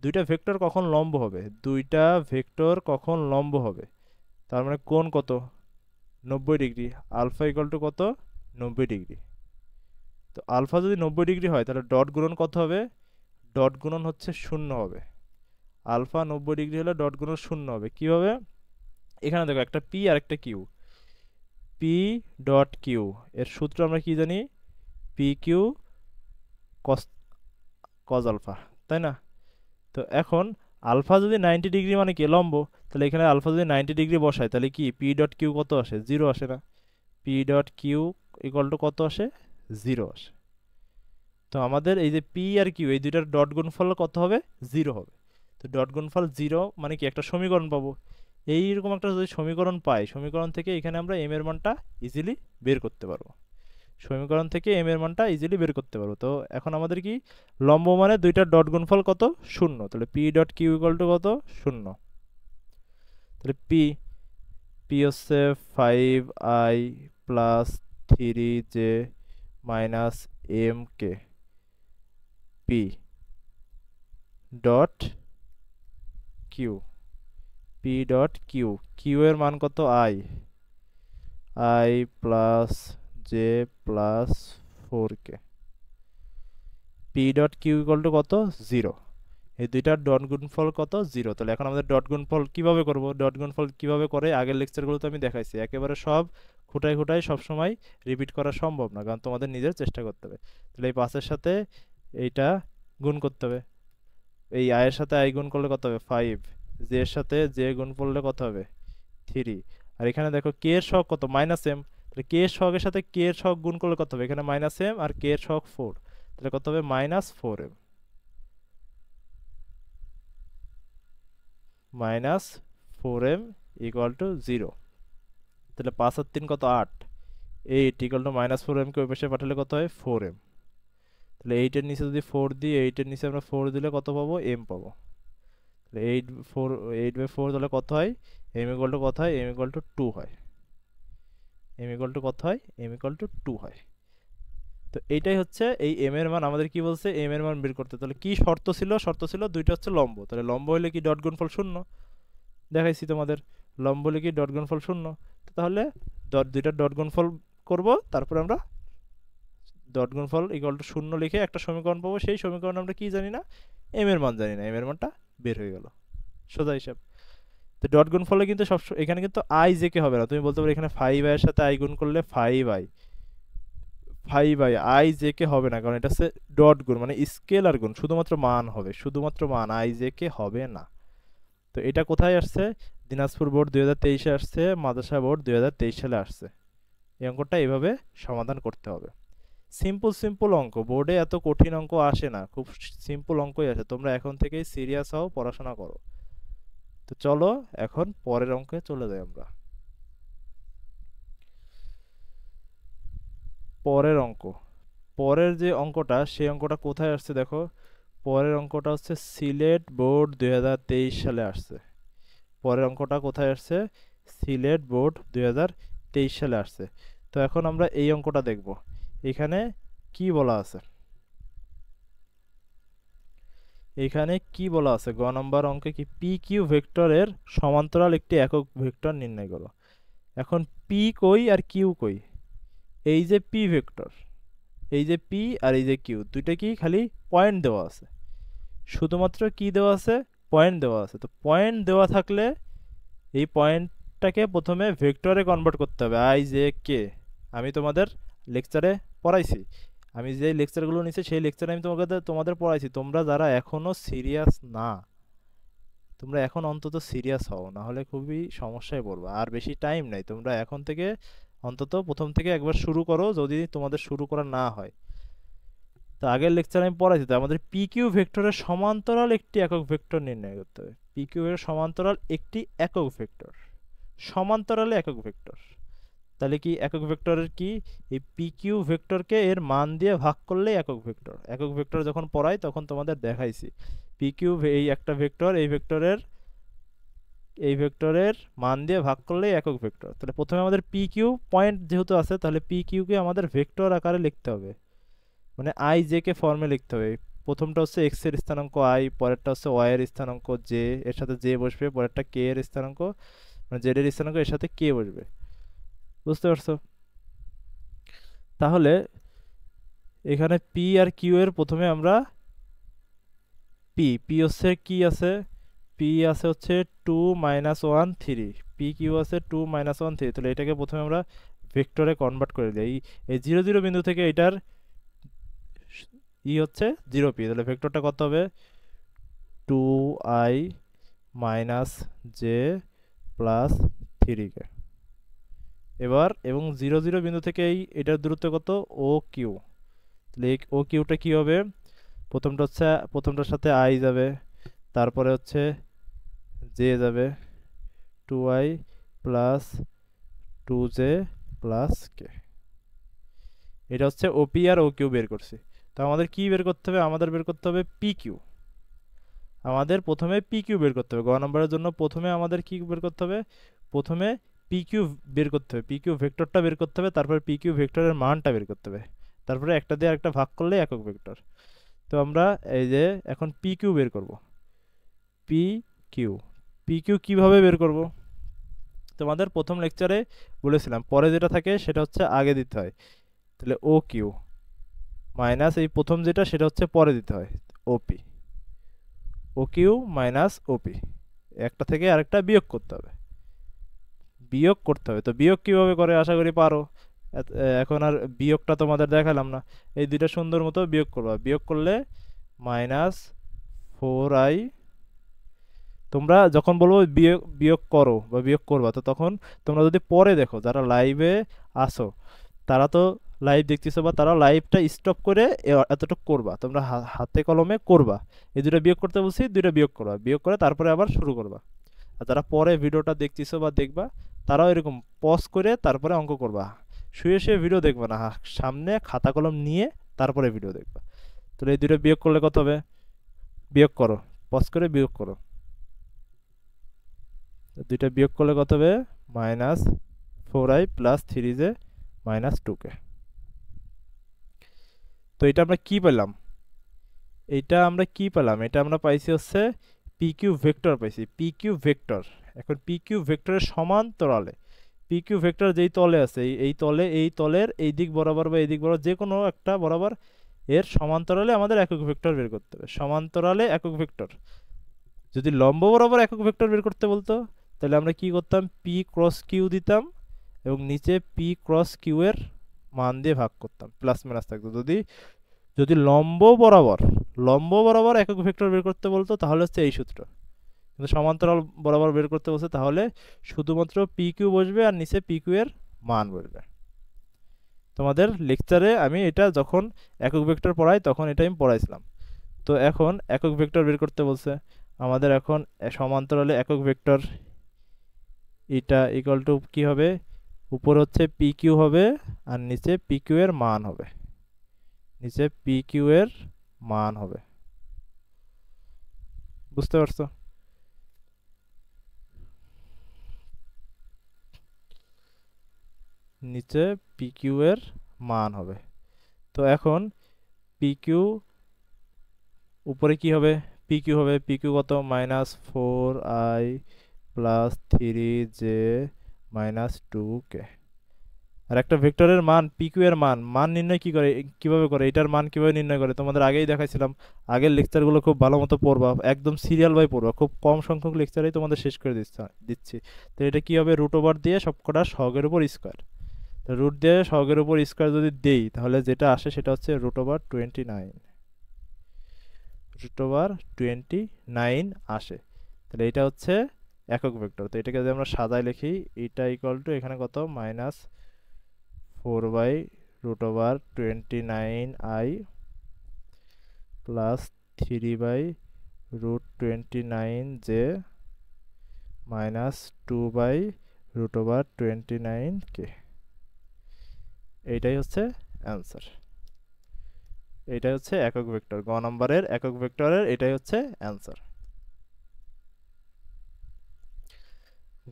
দুইটা ভেক্টর কখন লম্ব হবে, দুইটা ভেক্টর কখন লম্ব হবে, তার মানে কোণ কত, 90 ডিগ্রি, আলফা ইকুয়াল টু কত, 90 ডিগ্রি। তো আলফা যদি 90 ডিগ্রি হয় তাহলে ডট গুণন কত হবে, ডট গুণন হচ্ছে 0 হবে। আলফা 90 ডিগ্রি হলে ডট গুণন 0 হবে। কিভাবে, এখানে দেখো একটা পি আর একটা কিউ, পি ডট কিউ এর সূত্র আমরা কি জানি, P Q cos cos alpha, তাই না? তো এখন আলফা যদি 90 ডিগ্রি মানে কি লম্ব, তাহলে এখানে আলফা যদি 90 ডিগ্রি বসায় তাহলে কি পি ডট কিউ কত আসে, 0 আসে না? P dot Q equal to কত আসে, 0 আসে। তো আমাদের এই যে পি আর কিউ এই দুইটার ডট গুণফল কত হবে, 0 হবে। তো ডট গুণফল 0 মানে কি একটা সমীকরণ পাবো। এইরকম একটা যদি সমীকরণ পাই, সমীকরণ থেকে এখানে আমরা এম এর মানটা ইজিলি বের করতে পারবো, সমীকরণ থেকে এম এর মানটা ইজিলি বের করতে পারবো। তো এখন আমাদের কি লম্ব মানে দুইটার ডট গুণফল কত, 0, তাহলে P dot Q equal to কত, 0। তাহলে পি পি হচ্ছে 5i plus 3j minus M K, P dot Q, P dot Q, Q এর মান কত I, I plus J plus 4k, P dot Q equal to কত, 0। এই দুইটার dot গুণফল কত, 0। তাহলে এখন আমাদের ডট গুণফল কিভাবে করব, ডট গুণফল কিভাবে করে আগের লেকচারগুলোতে আমি দেখাইছি। একেবারে সব খুঁটায় খুঁটায় সবসময় রিপিট করা সম্ভব না, কারণ তোমাদের নিজের চেষ্টা করতে হবে। তাহলে এই 5-এর সাথে এইটা গুণ করতে হবে, এই আয়ের সাথে আই গুণ করলে কত হবে 5, জে এর সাথে জে গুণ করলে কত হবে 3, আর এখানে দেখো কে এর সহগ কত -m, তাহলে কে এর সহগের সাথে কে এর সহগ গুণ করলে কত হবে, এখানে -m আর কে এর সহগ 4, তাহলে কত হবে -4m, -4m ইকুয়াল টু 0। তাহলে 5 আর 3 কত 8, 8 ইকুয়াল টু -4m কে ওই পাশে পাঠালে কত হয় 4m। তাহলে 8 এর নিচে যদি 4 দিই, 8 এর নিচে আমরা 4 দিলে কত পাবো, m পাবো। তাহলে 8/4 তাহলে কত হয়, m ইকুয়াল টু কত হয়, m ইকুয়াল টু 2 হয়, m ইকুয়াল টু কত হয়, m ইকুয়াল টু 2 হয়। তো এইটাই হচ্ছে এই m এর মান, আমাদের কি বলছে m এর মান বের করতে। তাহলে কি শর্ত ছিল, শর্ত ছিল দুইটা হচ্ছে লম্ব, তাহলে লম্ব হলে কি ডট গুণফল 0, দেখাইছি তোমাদের, লম্ব হলে কি ডট গুণফল 0। তাহলে দুইটা ডট গুণফল করব, তারপর আমরা ডট গুণফল ইকুয়াল টু 0 লিখে একটা সমীকরণ পাবো, সেই সমীকরণ আমরা কি জানি না, m এর মান জানি না, m এর মানটা বের হয়ে গেল, সোজা হিসাব। তো ডট গুণফলে কিন্তু সব এখানে কিন্তু আই জে কে হবে না, তুমি বলতে পারো এখানে 5i এর সাথে আই গুণ করলে 5i, 5i আই জে কে হবে না, কারণ এটা হচ্ছে ডট গুণ, মানে স্কেলার গুণ, শুধুমাত্র মান হবে, শুধুমাত্র মান, আই জে কে হবে না। তো এটা কোথায় আসছে, দিনাজপুর বোর্ড 2023-এ আসছে, মাদ্রাসা বোর্ড 2023 সালে আসছে। এই অঙ্কটা এইভাবে সমাধান করতে হবে। সিম্পল সিম্পল অঙ্ক, বোর্ডে এত কঠিন অঙ্ক আসে না, খুব সিম্পল অঙ্কই আসে। তোমরা এখন থেকেই সিরিয়াস হও, পড়াশোনা করো। তো চলো এখন পরের অঙ্কে চলে যাই আমরা। পরের অঙ্ক, পরের যে অঙ্কটা, সেই অঙ্কটা কোথায় আসছে দেখো, পরের অঙ্কটা হচ্ছে সিলেট বোর্ড 2023 সালে আসছে। পরের অঙ্কটা কোথায় আসছে, সিলেট বোর্ড 2023 সালে আসছে। তো এখন আমরা এই অঙ্কটা দেখব। এখানে কি বলা আছে, এখানে কি বলা আছে, গ নম্বর অঙ্কে কি, পি কিউ ভেক্টরের সমান্তরাল একটি একক ভেক্টর নির্ণয় করো। এখন পি কই আর কিউ কই, এই যে পি ভেক্টর, এই যে পি আর এই যে কিউ, দুইটা কি খালি পয়েন্ট দেওয়া আছে, শুধুমাত্র কি দেওয়া আছে, পয়েন্ট দেওয়া আছে। তো পয়েন্ট দেওয়া থাকলে এই পয়েন্টটাকে প্রথমে ভেক্টরে কনভার্ট করতে হবে, আই জে কে। আমি তোমাদের লেকচারে পড়াইছি, আমি যে লেকচারগুলো নিচ্ছি সেই লেকচারে আমি তোমাদের পড়াইছি। তোমরা যারা এখনো সিরিয়াস না, তোমরা এখন অন্তত সিরিয়াস হও, না হলে খুবই সমস্যায় পড়বে। আর বেশি টাইম নাই, তোমরা এখন থেকে অন্তত প্রথম থেকে একবার শুরু করো, যদি তোমাদের শুরু করা না হয়। তো আগের লেকচারে আমি পড়াইছি, তো আমাদের পি কিউ ভেক্টরের সমান্তরাল একটি একক ভেক্টর নির্ণয় করতে হবে। পি কিউ এর সমান্তরাল একটি একক ভেক্টর, সমান্তরালে একক ভেক্টর। তাহলে কি একক ভেক্টরের কি, এই পি কিউ ভেক্টরকে এর মান দিয়ে ভাগ করলেই একক ভেক্টর। একক ভেক্টর যখন পড়াই তখন তোমাদের দেখাইছি, পি কিউ এই একটা ভেক্টর, এই ভেক্টরের মান দিয়ে ভাগ করলেই একক ভেক্টর। তাহলে প্রথমে আমাদের পি কিউ পয়েন্ট যেহেতু আছে, তাহলে পি কিউকে আমাদের ভেক্টর আকারে লিখতে হবে, মানে আই জে কে ফর্মে লিখতে হবে। প্রথমটা হচ্ছে এক্স এর স্থানাঙ্ক আই, পরেরটা হচ্ছে ওয়াই এর স্থানাঙ্ক জে, এর সাথে জে বসবে, পরেরটা কে এর স্থানাঙ্ক, মানে জেড এর স্থানাঙ্ক, এর সাথে কে বসবে। বুঝতে পারছো? তাহলে এখানে পি আর কিউ এর প্রথমে আমরা পি হচ্ছে কি আছে, পি আছে হচ্ছে 2 - 1 3, পি কিউ আছে 2 - 1 3। তাহলে এটাকে প্রথমে আমরা ভেক্টরে কনভার্ট করে দিই। এই 0 0 বিন্দু থেকে এটার হচ্ছে 0p, তাহলে ভেক্টরটা কত হবে, 2i - j প্লাস 3k। এবার এবং 0 0 বিন্দু থেকে এটার দূরত্ব কত, ও কিউ। তাহলে ও কিউটা কি হবে, প্রথমটা হচ্ছে, প্রথমটার সাথে আই যাবে, তারপরে হচ্ছে জে যাবে, 2i প্লাস 2j প্লাস কে। এটা হচ্ছে ওপি আর ও কিউ বের করছি। তো আমাদের কি বের করতে হবে, আমাদের বের করতে হবে পি কিউ। আমাদের প্রথমে পি কিউ বের করতে হবে, গ নম্বরের জন্য প্রথমে আমাদের কি বের করতে হবে, প্রথমে পি কিউ বের করতে হবে, পি কিউ ভেক্টরটা বের করতে হবে, তারপরে পি কিউ ভেক্টরের মানটা বের করতে হবে, তারপরে একটা দিয়ে আরেকটা ভাগ করলে একক ভেক্টর। তো আমরা এই যে এখন পি কিউ বের করব, পি কিউ। পি কিউ কীভাবে বের করব? তোমাদের প্রথম লেকচারে বলেছিলাম পরে যেটা থাকে সেটা হচ্ছে আগে দিতে হয়। তাহলে ও কিউ মাইনাস এই প্রথম যেটা সেটা হচ্ছে পরে দিতে হয় ওপি। ও কিউ মাইনাস ওপি, একটা থেকে আরেকটা বিয়োগ করতে হবে। বিয়োগ করতে হবে, তো বিয়োগ কিভাবে করে আশা করি পারো। এখন আর বিয়োগটা তোমাদের দেখালাম না, এই দুইটা সুন্দর মতো বিয়োগ করবা। বিয়োগ করলে মাইনাস 4i, তোমরা যখন বলবো বিয়োগ বিয়োগ করো বা বিয়োগ করবা, তো তখন তোমরা যদি পরে দেখো, যারা লাইভে আসো তারা তো লাইভ দেখতেছো বা তারা লাইভটা স্টপ করে এতটুকু করবা, তোমরা হাতে কলমে করবা। এই দুটো বিয়োগ করতে বলছি, দুটো বিয়োগ করবা, বিয়োগ করে তারপরে আবার শুরু করবা। আর যারা পরে ভিডিওটা দেখতেছো বা দেখবা, তারাও এরকম পজ করে তারপরে অঙ্ক করবা। শুয়ে শুয়ে ভিডিও দেখবা না, সামনে খাতা কলম নিয়ে তারপরে ভিডিও দেখবা। তাহলে এই দুটো বিয়োগ করলে কত হবে? বিয়োগ করো, পজ করে বিয়োগ করো। দুইটা বিয়োগ করলে কত হবে? Minus 4i plus 3j minus 2k। তো এটা আমরা কি পেলাম? এটা আমরা কি পেলাম? এটা আমরা পাইছি হচ্ছে পি কিউ ভেক্টর পাইছি, পি কিউ ভেক্টর। এখন পি কিউ ভেক্টরের সমান্তরালে, পি কিউ ভেক্টর যেই তলে আছে, এই তলে, এই তলের এই দিক বরাবর বা এই দিক বরাবর যে কোনো একটা বরাবর এর সমান্তরালে আমাদের একক ভেক্টর বের করতে হবে। সমান্তরালে একক ভেক্টর। যদি লম্ব বরাবর একক ভেক্টর বের করতে বলতো, তাহলে আমরা কি করতাম? পি ক্রস কিউ দিতাম এবং নিচে পি ক্রস কিউ এর মান দিয়ে ভাগ করতাম, প্লাস মাইনাস থাকতো। যদি যদি লম্ব বরাবর একক ভেক্টর বের করতে বলতো তাহলে হচ্ছে এই সূত্র। কিন্তু সমান্তরাল বরাবর বের করতে বলছে তাহলে শুধুমাত্র পি কিউ বসবে আর নিচে পি কিউ এর মান বসবে। তোমাদের লেকচারে আমি এটা যখন একক ভেক্টর পড়াই তখন এটা আমি পড়াইছিলাম। তো এখন একক ভেক্টর বের করতে বলছে আমাদের। এখন সমান্তরালে একক ভেক্টর এটা ইকুয়াল টু কি হবে? উপরে হচ্ছে পি কিউ হবে আর নিচে পি কিউ এর মান হবে, নিচে পি কিউ এর মান হবে। বুঝতে পারছো? নিচে পি কিউ এর মান হবে। তো এখন পি কিউ উপরে কি হবে? পি কিউ হবে, পি কিউ কত? Minus 4i plus 3j minus 2k। আর একটা ভেক্টরের মান, পি কিউ এর মান নির্ণয় কি করে, কিভাবে করে, এটার মান কিভাবে নির্ণয় করে তোমাদের আগেই দেখাইছিলাম। আগের লেকচারগুলো খুব ভালো মতো পড়বা, একদম সিরিয়াল বাই পড়বা, খুব কম সংখ্যক লেকচারেই তোমাদের শেষ করে দিচ্ছি। তো এটা কি হবে? রুট ওভার দিয়ে সবকটা সহগের উপর স্কোয়ার। তো রুট দিয়ে সহগের উপর স্কোয়ার যদি দেই তাহলে যেটা আসে সেটা হচ্ছে রুট ওভার 29, রুট ওভার 29 আসে। তাহলে এটা হচ্ছে একক ভেক্টর। তো এটাকে যদি আমরা সাজায় লিখি, এটা ইকুয়াল টু এখানে কত? Minus 4 root over 29i plus 3 root 29j minus 2 root over 29k। এইটাই হচ্ছে অ্যান্সার। এইটাই হচ্ছে একক ভেক্টর, গ নম্বরের একক ভেক্টরের এটাই হচ্ছে অ্যান্সার।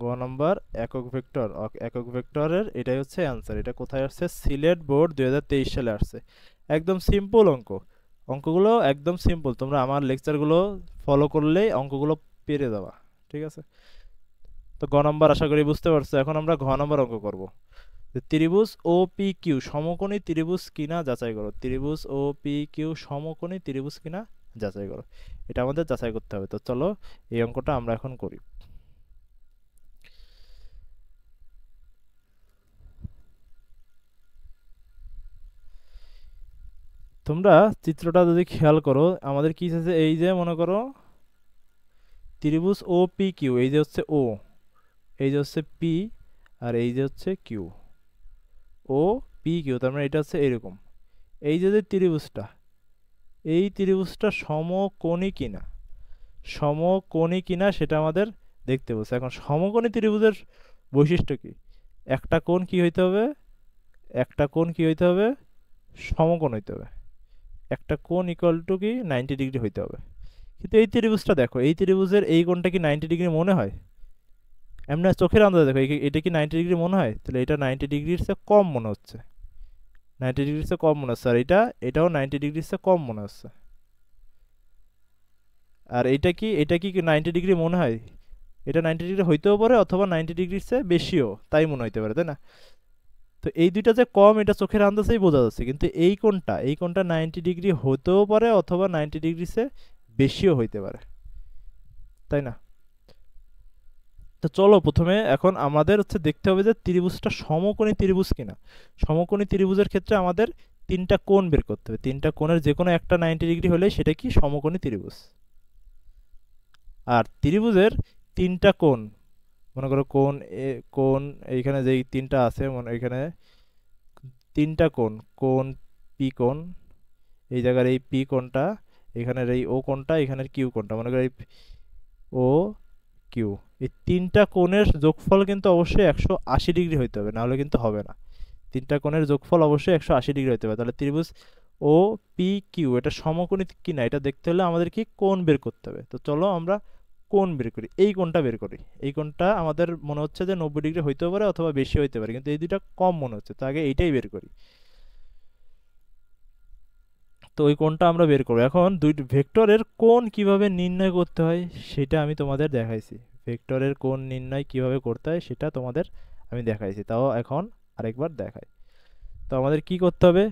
গ নম্বর একক ভেক্টর, একক ভেক্টরের এটাই হচ্ছে অ্যান্সার। এটা কোথায় আসছে? সিলেট বোর্ড 2023 সালে আসছে। একদম সিম্পল অঙ্ক, অঙ্কগুলো একদম সিম্পল। তোমরা আমার লেকচারগুলো ফলো করলেই অঙ্কগুলো পেরে যাবা, ঠিক আছে? তো গ নম্বর আশা করি বুঝতে পারছো। এখন আমরা ঘ নম্বর অঙ্ক করব। ত্রিভুজ ও পি কিউ সমকোণী ত্রিভুজ কিনা যাচাই করো। ত্রিভুজ ও পি কিউ সমকোণী ত্রিভুজ কিনা যাচাই করো, এটা আমাদের যাচাই করতে হবে। তো চলো এই অঙ্কটা আমরা এখন করি। তোমরা চিত্রটা যদি খেয়াল করো, আমাদের কি আছে? এই যে মনে করো ত্রিভুজ ও পি কিউ, এই যে হচ্ছে ও, এই যে হচ্ছে পি, আর এই যে হচ্ছে কিউ। ও পি কিউ, তার মানে এটা হচ্ছে এরকম। এই যে ত্রিভুজটা, এই ত্রিভুজটা সমকোণী কিনা, সমকোণী কিনা সেটা আমাদের দেখতে বলছে। এখন সমকোণী ত্রিভুজের বৈশিষ্ট্য কি? একটা কোণ কি হইতে হবে? একটা কোণ কি হইতে হবে? সমকোণ হইতে হবে। একটা কোণ ইকুয়াল টু কি 90 ডিগ্রি হইতে হবে। কিন্তু এই ত্রিভুজটা দেখো, এই ত্রিভুজের এই কোণটা কি 90 ডিগ্রি মনে হয়? এমনি চোখের আন্দাজে দেখো এটা কি 90 ডিগ্রি মনে হয়? তাহলে এটা 90 ডিগ্রির চেয়ে কম মনে হচ্ছে, 90 ডিগ্রির চেয়ে কম মনে হচ্ছে। আর এটাও 90 ডিগ্রির চেয়ে কম মনে হচ্ছে। আর এটা কি 90 ডিগ্রি মনে হয়? এটা 90 ডিগ্রি হইতেও পারে অথবা 90 ডিগ্রির চেয়ে বেশিও তাই মনে হইতে পারে, তাই না? তো এই দুইটা যে কম এটা চোখের আন্দাজেই বোঝা যাচ্ছে, কিন্তু এই কোণটা 90 ডিগ্রি হতেও পারে অথবা 90 ডিগ্রির চেয়ে বেশিও হইতে পারে, তাই না? তো চলো প্রথমে এখন আমাদের হচ্ছে দেখতে হবে যে ত্রিভুজটা সমকোণী ত্রিভুজ কিনা। সমকোণী ত্রিভুজের ক্ষেত্রে আমাদের তিনটা কোণ বের করতে হবে, তিনটা কোণের যে কোনো একটা 90 ডিগ্রি হলে সেটা কি সমকোণী ত্রিভুজ। আর ত্রিভুজের তিনটা কোণ, মনে করো কোণ এইখানে যেই তিনটা আছে, এখানে তিনটা কোণ, কোণ পি কোণ, এই জায়গার এই পি কোণটা, এখানের এই ও কোণটা, এখানের কিউ কোণটা, মনে করো এই ও কিউ, এই তিনটা কোণের যোগফল কিন্তু অবশ্যই 180 ডিগ্রি হইতে হবে, নাহলে কিন্তু হবে না। তিনটা কোণের যোগফল অবশ্যই 180 ডিগ্রি হইতে হবে। তাহলে ত্রিভুজ ও পি কিউ এটা সমকোণী কিনা এটা দেখতে হলে আমাদের কি কোণ বের করতে হবে। তো চলো আমরা কোণ বের করি, এই কোণটা বের করি। এই কোণটা আমাদের মনে হচ্ছে যে 90 ডিগ্রি হইতেও পারে অথবা বেশি হইতে পারে, কিন্তু এই দুইটা কম মনে হচ্ছে, তো আগে এইটাই বের করি। তো ওই কোণটা আমরা বের করবো। এখন দুই ভেক্টরের কোণ কিভাবে নির্ণয় করতে হয় সেটা আমি তোমাদের দেখাইছি। ভেক্টরের কোণ নির্ণয় কিভাবে করতে হয় সেটা তোমাদের আমি দেখাইছি, তাও এখন আরেকবার দেখাই। তো আমাদের কি করতে হবে?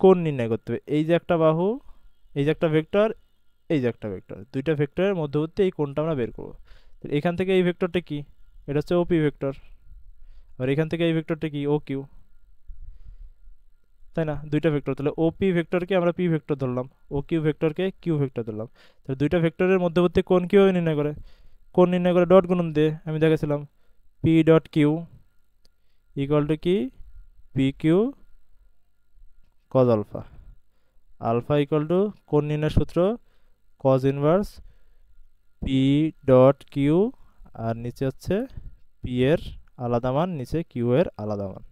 কোণ নির্ণয় করতে হবে। এই যে একটা বাহু, এই যে একটা ভেক্টর, এই যে একটা ভেক্টর, দুইটা ভেক্টরের মধ্যবর্তী এই কোণটা আমরা বের করবো। তো এখান থেকে এই ভেক্টরটা কি? এটা হচ্ছে ওপি ভেক্টর। আর এখান থেকে এই ভেক্টরটা কি? ও কিউ, তাই না? দুইটা ভেক্টর, তাহলে ও পি ভেক্টরকে আমরা পি ভেক্টর ধরলাম, ও কিউ ভেক্টরকে কিউ ভেক্টর ধরলাম। তাহলে দুইটা ভেক্টরের মধ্যবর্তী কোণ কিভাবে নির্ণয় করে? কোণ নির্ণয় করে ডট গুণন দিয়ে, আমি দেখেছিলাম P dot Q equal to কি? P Q cos alpha. Alpha equal to কোণ নির্ণয়ের সূত্র cos inverse P dot Q, আর নিচে হচ্ছে পি এর আলাদা মান, নিচে কিউ এর আলাদা মান।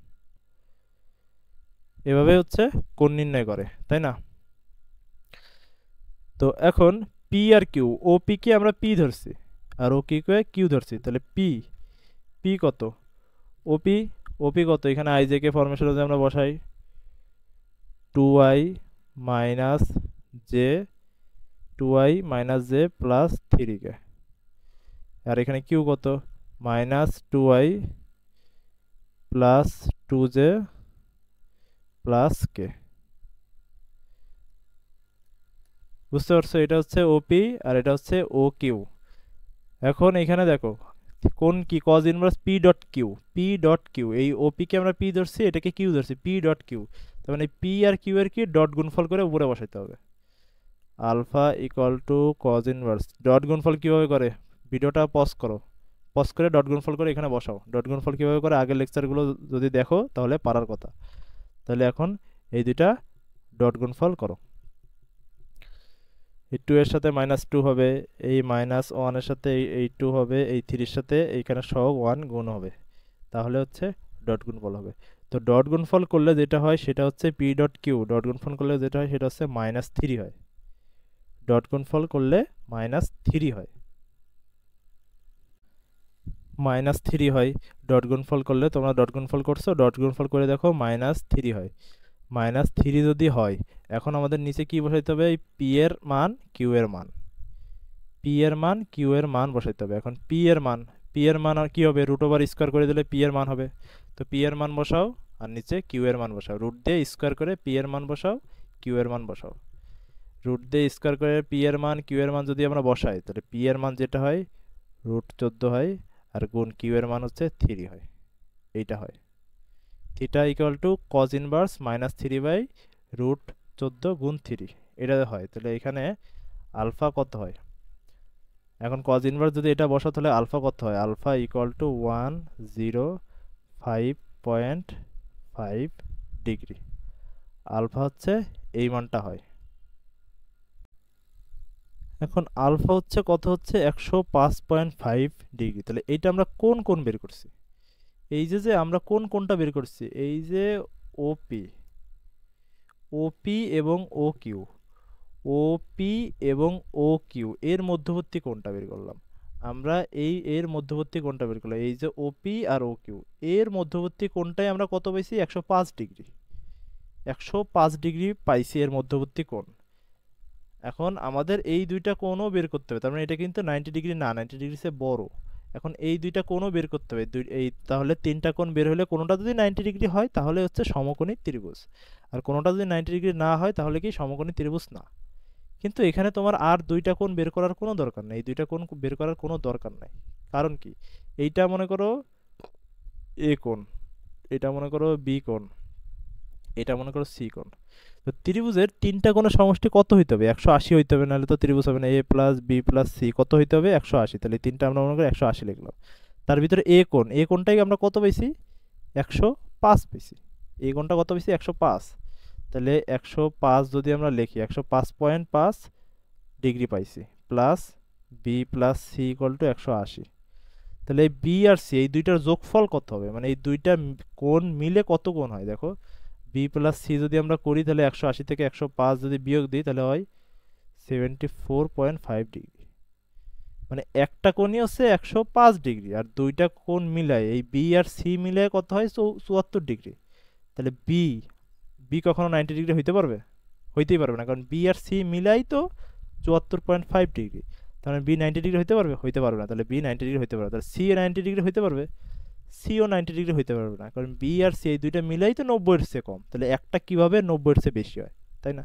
এভাবে হচ্ছে কোণ নির্ণয় করে, তাই না? তো এখন P R Q, O P K আমরা পি ধরছি আর ও কিউ কে কিউ ধরছি, তাহলে পি পি কত? ওপি ওপি কত? এখানে আই জে কে ফরমেশন যদি আমরা বসাই, 2i minus j, 2i minus j plus 3কে, আর এখানে কিউ কত? Minus 2i plus 2j plus k. বুঝতে পারছো? এটা হচ্ছে ওপি আর এটা হচ্ছে ও কিউ। এখন এখানে দেখো কোন কি? Cos inverse P dot Q, P dot Q, এই ওপি কে আমরা পি ধরছি, এটাকে কিউ ধরছি, পি ডট কিউ। তার মানে পি আর কিউ এর কি ডট গুণফল করে উপরে বসাইতে হবে। Alpha equal to cos inverse, dot গুণফল কিভাবে করে? ভিডিওটা পজ করো, পজ করে ডট গুণফল করে এখানে বসাও। ডট গুণফল কিভাবে করে আগের লেকচারগুলো যদি দেখো তাহলে পারার কথা। তাহলে এখন এই দুইটা ডট গুণফল করো। এই 2 এর সাথে -2 হবে, এই -1 এর সাথে এই 2 হবে, এই 3 এর সাথে এইখানে সব 1 গুণ হবে, তাহলে হচ্ছে ডট গুণফল হবে। তো ডট গুণফল করলে যেটা হয় সেটা হচ্ছে পি ডট কিউ, ডট গুণফল করলে যেটা হয় সেটা হচ্ছে -3 হয়। ডট গুণফল করলে -3 হয়, -3 হয়। ডট গুণফল করলে, তোমরা ডট গুণফল করছো, ডট গুণফল করে দেখো -3 হয়। -3 যদি হয়, এখন আমাদের নিচে কি বসাইতে হবে? পি এর মান কিউ এর মান, পি এর মান কিউ এর মান বসাইতে হবে। এখন পি এর মান আর কি হবে? রুট ওভার স্কোয়ার করে দিলে পি এর মান হবে। তো পি এর মান বসাও আর নিচে কিউ এর মান বসাও, রুট দিয়ে স্কোয়ার করে পি এর মান বসাও, কিউ এর মান বসাও। রুট দিয়ে স্কোয়ার করে পি এর মান কিউ এর মান যদি আমরা বসাই, তাহলে পি এর মান যেটা হয় √14 হয়, আর গুণ কিউ এর মান হচ্ছে 3 হয়, এইটা হয়। Theta equal to cos inverse -3/√14 গুণ 3, এটা হয়। তাহলে এখানে আলফা কত হয়? এখন কজ ইনভার্স যদি এটা বসাও তাহলে আলফা কত হয়? Alpha equal to 105.5 degree. Alpha হচ্ছে এই মানটা হয়। এখন আলফা হচ্ছে কত? হচ্ছে 105.5 ডিগ্রি। তাহলে এইটা আমরা কোন কোণ বের করছি? এই যে আমরা কোন কোণটা বের করছি, এই যে ওপি, ওপি এবং ও কিউ, ওপি এবং ও কিউ এর মধ্যবর্তী কোণটা বের করলাম আমরা। এর মধ্যবর্তী কোণটা বের করলাম, এই যে ওপি আর ও কিউ এর মধ্যবর্তী কোণটাই আমরা কত পাইছি? 105 ডিগ্রি। 105 ডিগ্রি পাইছি এর মধ্যবর্তী কোণ। এখন আমাদের এই দুইটা কোণও বের করতে হবে, তার মানে এটা কিন্তু 90 ডিগ্রি না, 90 ডিগ্রি চেয়ে বড়। এখন এই দুইটা কোণও বের করতে হবে, এই তাহলে তিনটা কোণ বের হলে কোনোটা যদি 90 ডিগ্রি হয় তাহলে হচ্ছে সমকোণী ত্রিভুজ, আর কোনোটা যদি 90 ডিগ্রি না হয় তাহলে কি সমকোণী ত্রিভুজ না। কিন্তু এখানে তোমার আর দুইটা কোণ বের করার কোনো দরকার নেই, এই দুইটা কোণ বের করার কোনো দরকার নাই। কারণ কি, এইটা মনে করো এ কোণ, এটা মনে করো বি কোণ, এটা মনে করো সি কোণ। তো ত্রিভুজের তিনটা কোণের সমষ্টি কত হইতে হবে? 180 হইতে হবে, নাহলে তো ত্রিভুজ হবে না। এ প্লাস বি প্লাস সি কত হইতে হবে? 180। তাহলে এই তিনটা আমরা মনে করি 180 লিখলাম। তার ভিতরে এ কোণ, এ কোণটাই আমরা কত পেয়েছি? 105 পেয়েছি। এই কোণটা কত পেয়েছি? 105। তাহলে 105 যদি আমরা লিখি, 105.5 ডিগ্রি পাইছি, plus B plus C equal to 180। তাহলে এই বি আর সি এই দুইটার যোগফল কত হবে? মানে এই দুইটা কোণ মিলে কত কোণ হয় দেখো। বি প্লাস সি যদি আমরা করি তাহলে 180 থেকে 105 যদি বিয়োগ দিই তাহলে হয় 74.5 ডিগ্রি। মানে একটা কোণই হচ্ছে 105 ডিগ্রি, আর দুইটা কোণ মিলায় এই বি আর সি মিলায় কত হয়? 74 ডিগ্রি। তাহলে বি বি কখনো 90 ডিগ্রি হইতে পারবে? হইতেই পারবে না, কারণ বি আর সি মিলাই তো 74.5 ডিগ্রি। তাহলে বি 90 ডিগ্রি হইতে পারবে? হইতে পারবে না। তাহলে বি 90 ডিগ্রি হইতে পারবে। তাহলে সি 90 ডিগ্রি হইতে পারবে? সিও 90 ডিগ্রি হইতে পারবে না, কারণ বি আর সি এই দুইটা মিলাই তো 90-এর চেয়ে কম। তাহলে একটা কিভাবে 90-এর চেয়ে বেশি হয়, তাই না?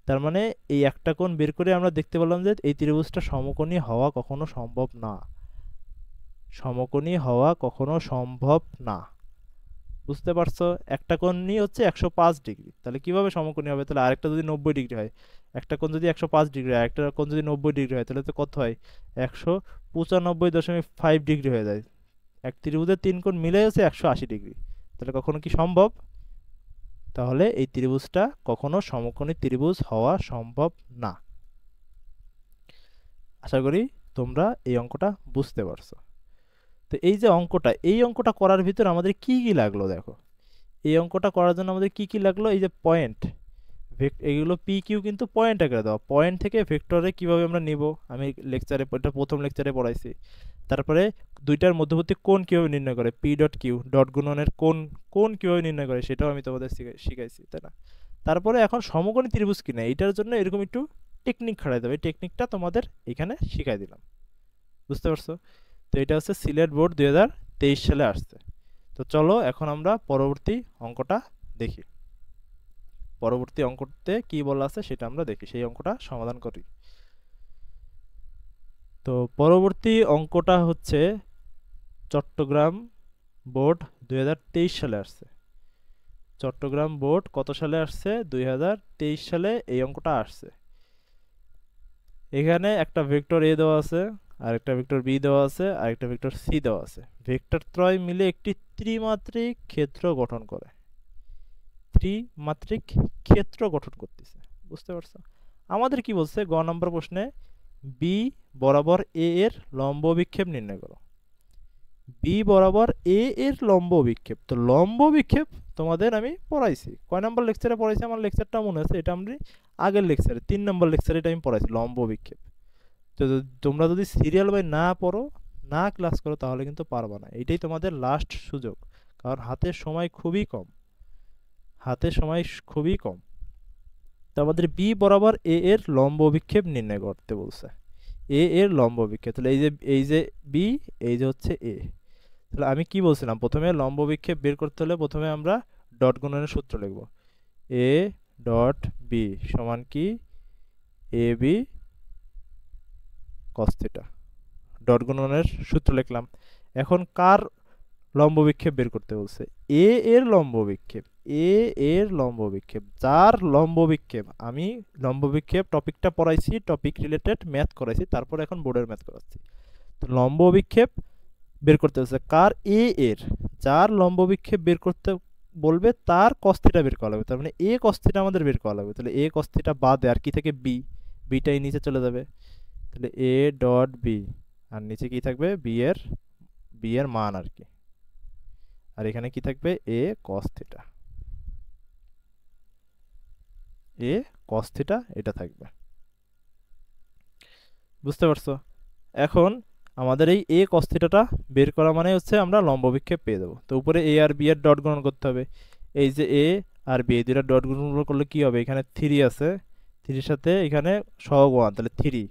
তার মানে এই একটা কোণ বের করে আমরা দেখতে পেলাম যে এই ত্রিভুজটা সমকোণী হওয়া কখনো সম্ভব না, সমকোণী হওয়া কখনো সম্ভব না। বুঝতে পারছো? একটা কোণই হচ্ছে 105 ডিগ্রি, তাহলে কিভাবে সমকোণী হবে? তাহলে আরেকটা যদি 90 ডিগ্রি হয়, একটা কোণ যদি 105 ডিগ্রি হয়, একটা কোণ যদি 90 ডিগ্রি হয়, তাহলে তো কত হয়? 195.5 ডিগ্রি হয়ে যায়। এক ত্রিভুজের তিন কোণ মিলে হচ্ছে 180 ডিগ্রি। তাহলে কখনো কি সম্ভব? তাহলে এই ত্রিভুজটা কখনো সমকোণী ত্রিভুজ হওয়া সম্ভব না। আশা করি তোমরা এই অঙ্কটা বুঝতে পারছো। তো এই যে অঙ্কটা, এই অঙ্কটা করার ভিতর আমাদের কি কি লাগলো দেখো। এই অঙ্কটা করার জন্য আমাদের কি কি লাগলো? এই যে পয়েন্ট, এগুলো পি কিউ কিন্তু পয়েন্ট আকারে দেওয়া। পয়েন্ট থেকে ভেক্টরে কিভাবে আমরা নিব আমি লেকচারে, এটা প্রথম লেকচারে পড়াইছি। তারপরে দুইটার মধ্যবর্তী কোণ কিভাবে নির্ণয় করে, পি ডট কিউ ডট গুণনের কোণ, কোণ কিভাবে নির্ণয় করে সেটাও আমি তোমাদের শিখাইছি, তাই না? তারপরে এখন সমকোণী ত্রিভুজ কিনা এটার জন্য এরকম একটু টেকনিক খাটাই দেবে, টেকনিকটা তোমাদের এখানে শিখাই দিলাম। বুঝতে পারছো? তো এটা হচ্ছে সিলেট বোর্ড 2023 সালে আসছে। তো চলো এখন আমরা পরবর্তী অঙ্কটা দেখি। পরবর্তী অঙ্কতে কি বলা আছে সেটা আমরা দেখি, সেই অঙ্কটা সমাধান করি। তো পরবর্তী অঙ্কটা হচ্ছে চট্টগ্রাম বোর্ড 2023 সালে আসছে। চট্টগ্রাম বোর্ড কত সালে আসছে? 2023 সালে এই অঙ্কটা আসছে। এখানে একটা ভেক্টর এ দেওয়া আছে, আর একটা ভেক্টর বি দেওয়া আছে, আর একটা ভেক্টর সি দেওয়া আছে। ভেক্টর ত্রয় মিলে একটি ত্রিমাত্রিক ক্ষেত্র গঠন করে, ত্রিমাত্রিক ক্ষেত্র গঠন করতেছে। বুঝতে পারছো? আমাদের কি বলছে গ নম্বর প্রশ্নে? বি বরাবর এ এর লম্ব বিক্ষেপ নির্ণয় করো। বি বরাবর এ এর লম্ব বিক্ষেপ। তো লম্ব বিক্ষেপ তোমাদের আমি পড়াইছি, কয় নম্বর লেকচারে পড়াইছি আমার লেকচারটা মনে আছে, এটা আমি আগের লেকচারে 3 নম্বর লেকচারে এটা আমি পড়াইছি লম্ব বিক্ষেপ। তো তোমরা যদি সিরিয়াল বাই না পড়ো, না ক্লাস করো, তাহলে কিন্তু পারবা না। এটাই তোমাদের লাস্ট সুযোগ, কারণ হাতের সময় খুবই কম, হাতে সময় খুবই কম। তো আমাদের বি বরাবর এ এর লম্ব বিক্ষেপ নির্ণয় করতে বলছে। এ এর লম্ব বিক্ষেপ, তাহলে এই যে বি, এই যে হচ্ছে এ। তাহলে আমি কি বলছিলাম, প্রথমে লম্ব বিক্ষেপ বের করতে হলে প্রথমে আমরা ডট গুণনের সূত্র লিখব। এ ডট বি সমান কি? A B cos theta. Dot গুণনের সূত্র লিখলাম। এখন কার লম্ব বিক্ষেপ বের করতে বলছে? এ এর লম্ব বিক্ষেপ। এ এর লম্ব বিক্ষেপ, যার লম্ব বিক্ষেপ, আমি লম্ব বিক্ষেপ টপিকটা পড়াইছি, টপিক রিলেটেড ম্যাথ করাইছি, তারপর এখন বোর্ডের ম্যাথ করাচ্ছি। তো লম্ব বিক্ষেপ বের করতে হচ্ছে কার? এ এর। যার লম্ব বিক্ষেপ বের করতে বলবে তার cos থিটা বের করা লাগবে। তার মানে এ cos থিটা আমাদের বের করা লাগবে। তাহলে এ cos থিটা বাদে আর কি থেকে? বি, বিটাই নিচে চলে যাবে। তাহলে এ ডট বি, আর নিচে কি থাকবে? বি এর মান আর কি। আর এখানে কি থাকবে? এ cos থিটা, এ cos থিটা এটা থাকবে। বুঝতে পারছো? এখন আমাদের এই এ cos থিটাটা বের করা মানে হচ্ছে আমরা লম্ব বিক্ষেপ পেয়ে দেবো। তো উপরে এ আর বি এর ডট গুণন করতে হবে। এই যে এ আর বি এই দুটো ডট গুণন করলে কি হবে? এখানে 3 আছে, 3 সাথে এখানে সহগ 1 তাহলে 3,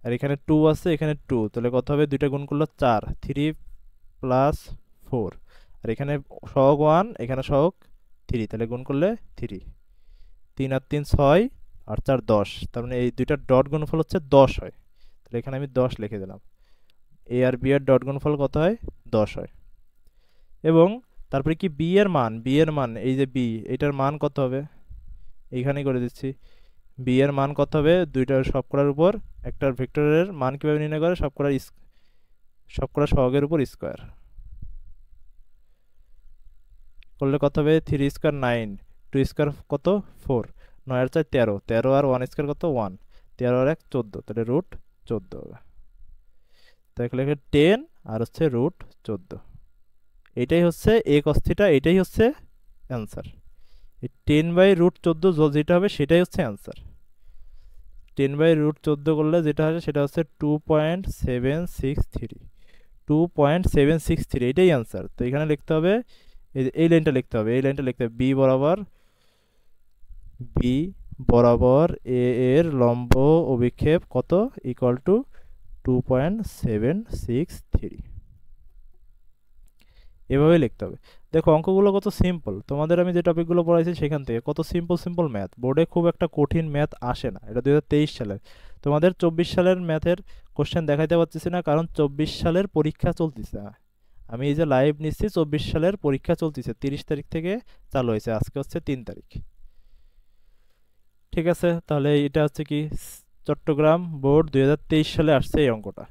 আর এখানে 2 আছে, এখানে 2, তাহলে কত হবে, দুইটা গুণ করলে 4, 3 প্লাস 4, আর এখানে সহগ 1, এখানে সহগ 3, তাহলে গুণ করলে 3, 3 আর 3 6, আর 4 10, তার মানে এই দুইটা ডট গুণফল হচ্ছে 10 হয়। তাহলে এখানে আমি 10 লিখে দিলাম। এ আর বি এর ডট গুণফল কত হয়, 10 হয়। এবং তারপরে কি বি এর মান, এই যে বি, এটার মান কত হবে, এইখানেই করে দিচ্ছি। বি এর মান কত হবে, দুইটার সবকটার উপর একটা ভেক্টরের মান কিভাবে নির্ণয় করে, সবকটা সহগের উপর স্কোয়ার করলে কত হবে, 3 স্কোয়ার 9, 2 স্কোয়ার কত 4, 9 আর 4 13, 13 আর 1 স্কোয়ার কত 1, 13 আর 1 14, তাহলে রুট 14 হবে। তাহলে 10 আর হচ্ছে রুট 14, এটাই হচ্ছে এ কস থিটা, এটাই হচ্ছে অ্যান্সার। এই 10/√14 যেটা হবে সেটাই হচ্ছে অ্যান্সার। 10/√14 করলে যেটা আসে সেটা হচ্ছে 2.763, 2.763, এটাই অ্যান্সার। তো এখানে লিখতে হবে, এই লাইনটা লিখতে হবে, বি বরাবর এ এর লম্ব অভিক্ষেপ কত, ইকুয়াল টু 2.763, এভাবে লিখতে হবে। দেখো অঙ্কগুলো কত সিম্পল, তোমাদের আমি যে টপিকগুলো পড়াইছি সেখান থেকে কত সিম্পল ম্যাথ, বোর্ডে খুব একটা কঠিন ম্যাথ আসে না। এটা 2023 সালের, তোমাদের 24 সালের ম্যাথের কোশ্চেন দেখাইতে পারতেছি না, কারণ 24 সালের পরীক্ষা চলতেছে। আমি এই যে লাইভ নিচ্ছি, 24 সালের পরীক্ষা চলতেছে, 30 তারিখ থেকে চালু হয়েছে, আজকে হচ্ছে 3 তারিখ। ঠিক আছে, তাহলে এটা হচ্ছে কি, চট্টগ্রাম বোর্ড 2023 সালে আসছে এই অঙ্কটা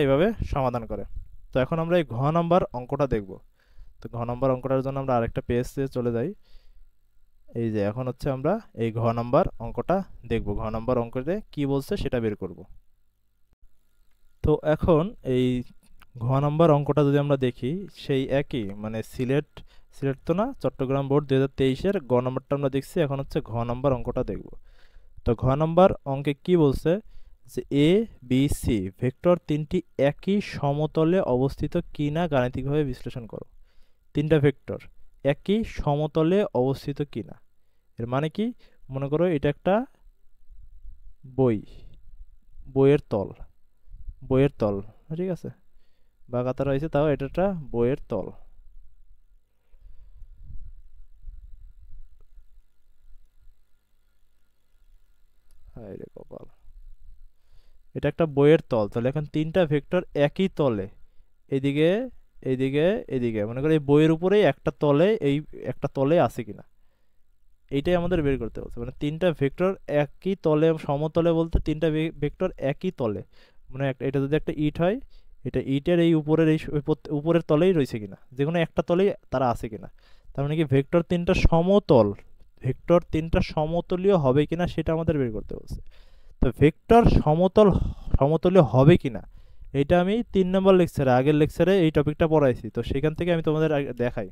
এইভাবে সমাধান করে। তো এখন আমরা এই ঘ নাম্বার অঙ্কটা দেখব। তো ঘ নম্বর অঙ্কটার জন্য আমরা আরেকটা পেজে চলে যাই। এই যে এখন হচ্ছে আমরা এই ঘ নম্বর অঙ্কটা দেখব, ঘ নম্বর অঙ্কতে কি বলছে সেটা বের করব। তো এখন এই ঘ নম্বর অঙ্কটা যদি আমরা দেখি, সেই একই মানে সিলেট তো না, চট্টগ্রাম বোর্ড 2023-এর গ নম্বরটা আমরা দেখছি, এখন হচ্ছে ঘ নম্বর অঙ্কটা দেখব। তো ঘ নম্বর অঙ্কে কি বলছে, যে এ বি সি ভেক্টর তিনটি একই সমতলে অবস্থিত কিনা গাণিতিকভাবে বিশ্লেষণ করো। তিনটা ভেক্টর একই সমতলে অবস্থিত কিনা, এর মানে কি, মনে করো এটা একটা বইয়ের তল, ঠিক আছে, বাঁকাতা রয়েছে, তাও এটা একটা বইয়ের তল। হায়রে কপাল, এটা একটা বইয়ের তল, তাহলে এখন তিনটা ভেক্টর একই তলে, এদিকে এদিকে এদিকে, মনে করো এই বইয়ের উপরেই একটা তলে, এই একটা তলে আছে কিনা, এইটাই আমাদের বের করতে বলছে। মানে তিনটা ভেক্টর একই তলে, সমতলে বলতে তিনটা ভেক্টর একই তলে, মানে এটা যদি একটা ইট হয়, এটা ইটের এই উপরের এই উপরের তলেই রয়েছে কিনা, যে কোনো একটা তলেই তারা আছে কিনা। তার মানে কি ভেক্টর তিনটা সমতলীয় হবে কিনা সেটা আমাদের বের করতে বলছে। তো ভেক্টর সমতলীয় হবে কিনা, এটা আমি 3 নম্বর লেকচারে, আগের লেকচারে এই টপিকটা পড়াইছি, তো সেখান থেকে আমি তোমাদের দেখাই,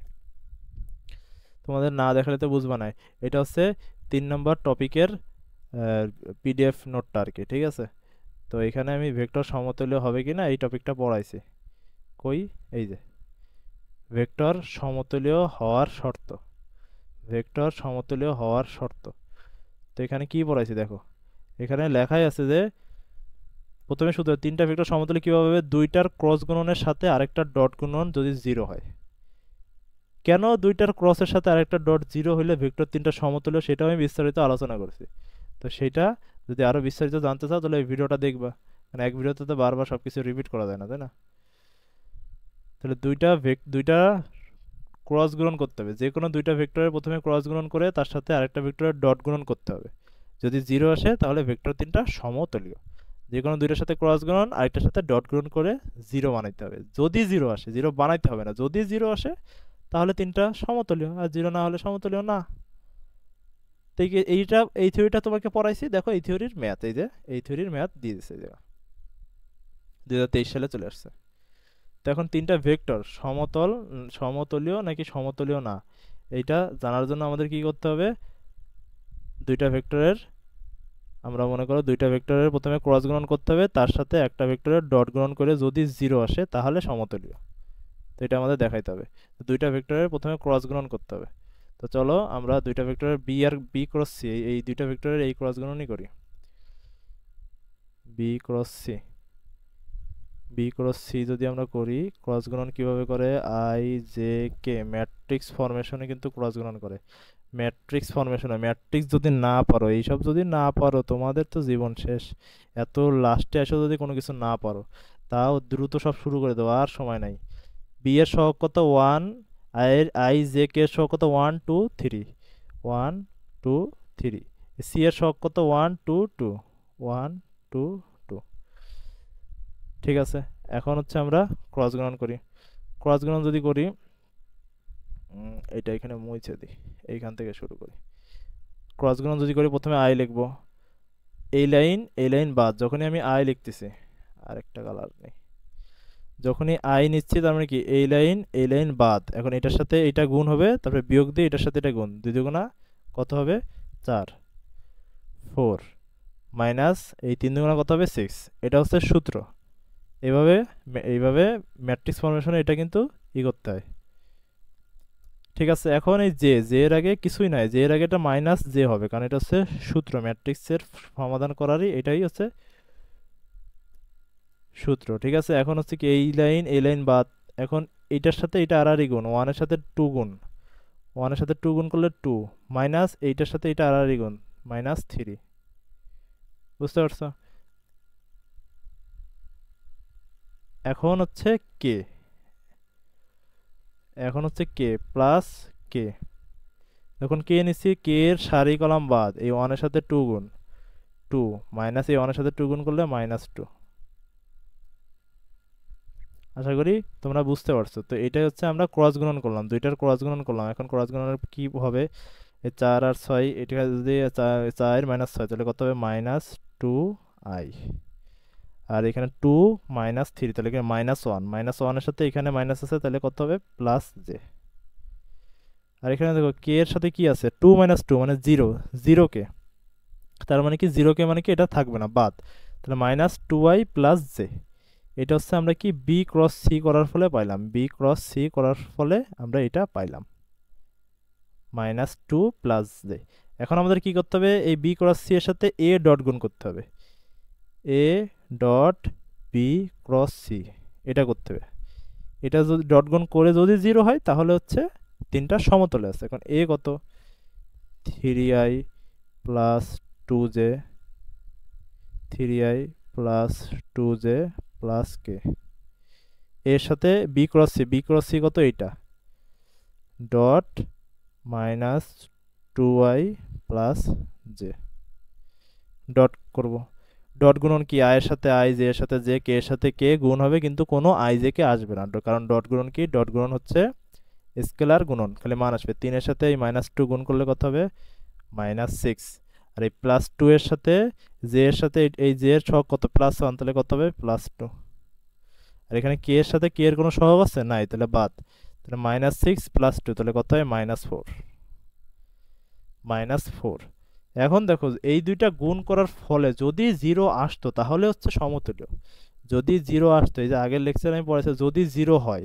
তোমাদের না দেখালে তো বুঝবা না। এটা হচ্ছে 3 নম্বর টপিকের পিডিএফ নোটটা আর কি, ঠিক আছে। তো এখানে আমি ভেক্টর সমতলীয় হবে কিনা এই টপিকটা পড়াইছি। কই, এই যে ভেক্টর সমতলীয় হওয়ার শর্ত, তো এখানে কি পড়াইছি দেখো, এখানে লেখাই আছে যে প্রথমে শুধু তিনটা ভেক্টর সমতলে কিভাবে হবে, দুইটার ক্রস গুণনের সাথে আরেকটা ডট গুণন যদি 0 হয়। কেন দুইটার ক্রসের সাথে আরেকটা ডট 0 হইলে ভেক্টর তিনটা সমতুল্য, সেটাও আমি বিস্তারিত আলোচনা করছি। তো সেটা যদি আরো বিস্তারিত জানতে চাও তাহলে এই ভিডিওটা দেখবা, মানে এক ভিডিওতে তো বারবার সবকিছু রিপিট করা যায় না, তাই না। তাহলে দুইটা ক্রস গুণন করতে হবে, যে কোনো দুইটা ভেক্টরের প্রথমে ক্রস গুণন করে তার সাথে আরেকটা ভেক্টরের ডট গুণন করতে হবে। যদি 0 আসে তাহলে ভেক্টর তিনটা সমতুল্য। যে কোনো দুইটার সাথে ক্রস গুণন, আরেকটার সাথে ডট গুণন করে 0 বানাইতে হবে। যদি 0 আসে, 0 বানাইতে হবে না, যদি 0 আসে তাহলে তিনটা সমতুল্য, আর 0 না হলে সমতুল্য না। তো এই থিওরিটা তোমাকে পড়াইছি, দেখো এই থিওরির ম্যাথ, এই থিওরির ম্যাথ দিয়ে দিচ্ছে, যে 2023 সালে চলে আসছে। তো এখন তিনটা ভেক্টর সমতলীয় নাকি সমতলীয় না, এইটা জানার জন্য আমাদের কি করতে হবে, দুইটা ভেক্টরের, আমরা মনে করো দুইটা ভেক্টরের প্রথমে ক্রস গুণন করতে হবে, তার সাথে একটা ভেক্টরের ডট গুণন করে যদি 0 আসে তাহলে সমতলীয়। তো এটা আমাদের দেখাইতে হবে, দুইটা ভেক্টরের প্রথমে ক্রস গুণন করতে হবে। তো চলো আমরা দুইটা ভেক্টরের বি আর বি ক্রস সি, এই দুইটা ভেক্টরের এই ক্রস গুণনই করি। B cross C, B cross C যদি আমরা করি, ক্রস গুণন কিভাবে করে, আই জে কে ম্যাট্রিক্স ফরমেশনে কিন্তু ক্রস গুণন করে। ম্যাট্রিক্স ফরমেশনে, ম্যাট্রিক্স যদি না পারো, এইসব যদি না পারো তোমাদের তো জীবন শেষ। এত লাস্টে এসে যদি কোনো কিছু না পারো, তাও দ্রুত সব শুরু করে দেবো, আর সময় নাই। বি এর সহগ কত 1, আই জে কে এর সহগ কত 1 2 3, 1 2 3। সি এর সহগ কত 1 2 2, 1 2 2। ঠিক আছে, এখন হচ্ছে আমরা ক্রস গুণন করি। ক্রস গুণন যদি করি, এটা এখানে মুছে দিই, এইখান থেকে শুরু করি। ক্রস গুণন যদি করি, প্রথমে আই লিখবো, এই লাইন বাদ। যখনই আমি আই লিখতেছি, আরেকটা কালার নেই, যখনই আই নিচ্ছি তার মানে কি এই লাইন বাদ। এখন এটার সাথে এটা গুণ হবে, তারপরে বিয়োগ দিয়ে এটার সাথে এটা গুণ, 2 দুগুণা কত হবে 4, 4 মাইনাস এই 3 দুগুণা কত হবে 6। এটা হচ্ছে সূত্র। এইভাবে ম্যাট্রিক্স ফরমেশনে এটা কিন্তু করতে হয়। ঠিক আছে, এখন এই জে এর আগে কিছুই নাই, জে এর আগে এটা মাইনাস জে হবে, কারণ এটা হচ্ছে সূত্র। ম্যাট্রিক্সের সমাধান করারই এটাই হচ্ছে সূত্র। ঠিক আছে, এখন হচ্ছে কি এই লাইন বাদ। এখন এইটার সাথে এটা আড়াআড়ি গুণ, 1 এর সাথে 2 গুণ, 1 এর সাথে 2 গুণ করলে 2 মাইনাস এইটার সাথে এটা আড়াআড়ি গুণ, -3। বুঝতে পারছো? এখন হচ্ছে কে, এখন হচ্ছে কে প্লাস কে। যখন কে নিচ্ছি, কে এর সারি কলাম বাদ, এই 1 এর সাথে 2 গুণ 2 মাইনাস এই 1 এর সাথে 2 গুণ করলে -2। আশা করি তোমরা বুঝতে পারছো। তো এটাই হচ্ছে আমরা ক্রস গুণন করলাম, দুইটার ক্রস গুণন করলাম। এখন ক্রস গুণনের কি হবে, এই 4 আর 6, এটা যদি 4 -6 তাহলে কত হবে -2i, আর এখানে 2 -3 তাহলে কি -1, -1 এর সাথে এখানে মাইনাস আছে, তাহলে কত হবে +j। আর এখানে দেখো কে এর সাথে কি আছে, 2 - 2 মানে 0, 0 কে, তার মানে কি 0 কে মানে কি এটা থাকবে না, বাদ। তাহলে -2i + j। এটা হচ্ছে আমরা কি বি ক্রস সি করার ফলে পাইলাম, বি ক্রস সি করার ফলে আমরা এটা পাইলাম, -2 + j। এখন আমাদের কি করতে হবে, এই বি ক্রস সি এর সাথে এ ডট গুণ করতে হবে, A dot B cross C, এটা করতে হবে। এটা যদি ডট গুণ করে যদি 0 হয়, তাহলে হচ্ছে তিনটা সমতলে আছে। এখন এ কত 3i + 2j, 3i + 2j + k। এর সাথে B cross C, B cross C কত এইটা, ডট -2i + j, ডট করব। ডট গুণন কি, আই এর সাথে আই, জে এর সাথে জে, কে এর সাথে কে গুণ হবে, কিন্তু কোনো আই জে কে আসবে না, কারণ ডট গুণন কি, ডট গুণন হচ্ছে স্কেলার গুণন, খালি মান আসবে। 3 এর সাথে এই -2 গুণ করলে কত হবে -6, আর এই +2 এর সাথে জে এর সাথে এই জে এর সহগ কত +1, তাহলে কত হবে +2। আর এখানে কে এর সাথে কে এর কোনো সহগ আছে নাই, তাহলে বাদ। তাহলে -6 + 2 তাহলে কত হয় -4, -4। এখন দেখো এই দুইটা গুণ করার ফলে যদি 0 আসতো তাহলে হচ্ছে সমতুল্য। যদি 0 আসতো, এই যে আগের লেকচারে আমি পড়েছি, যদি 0 হয়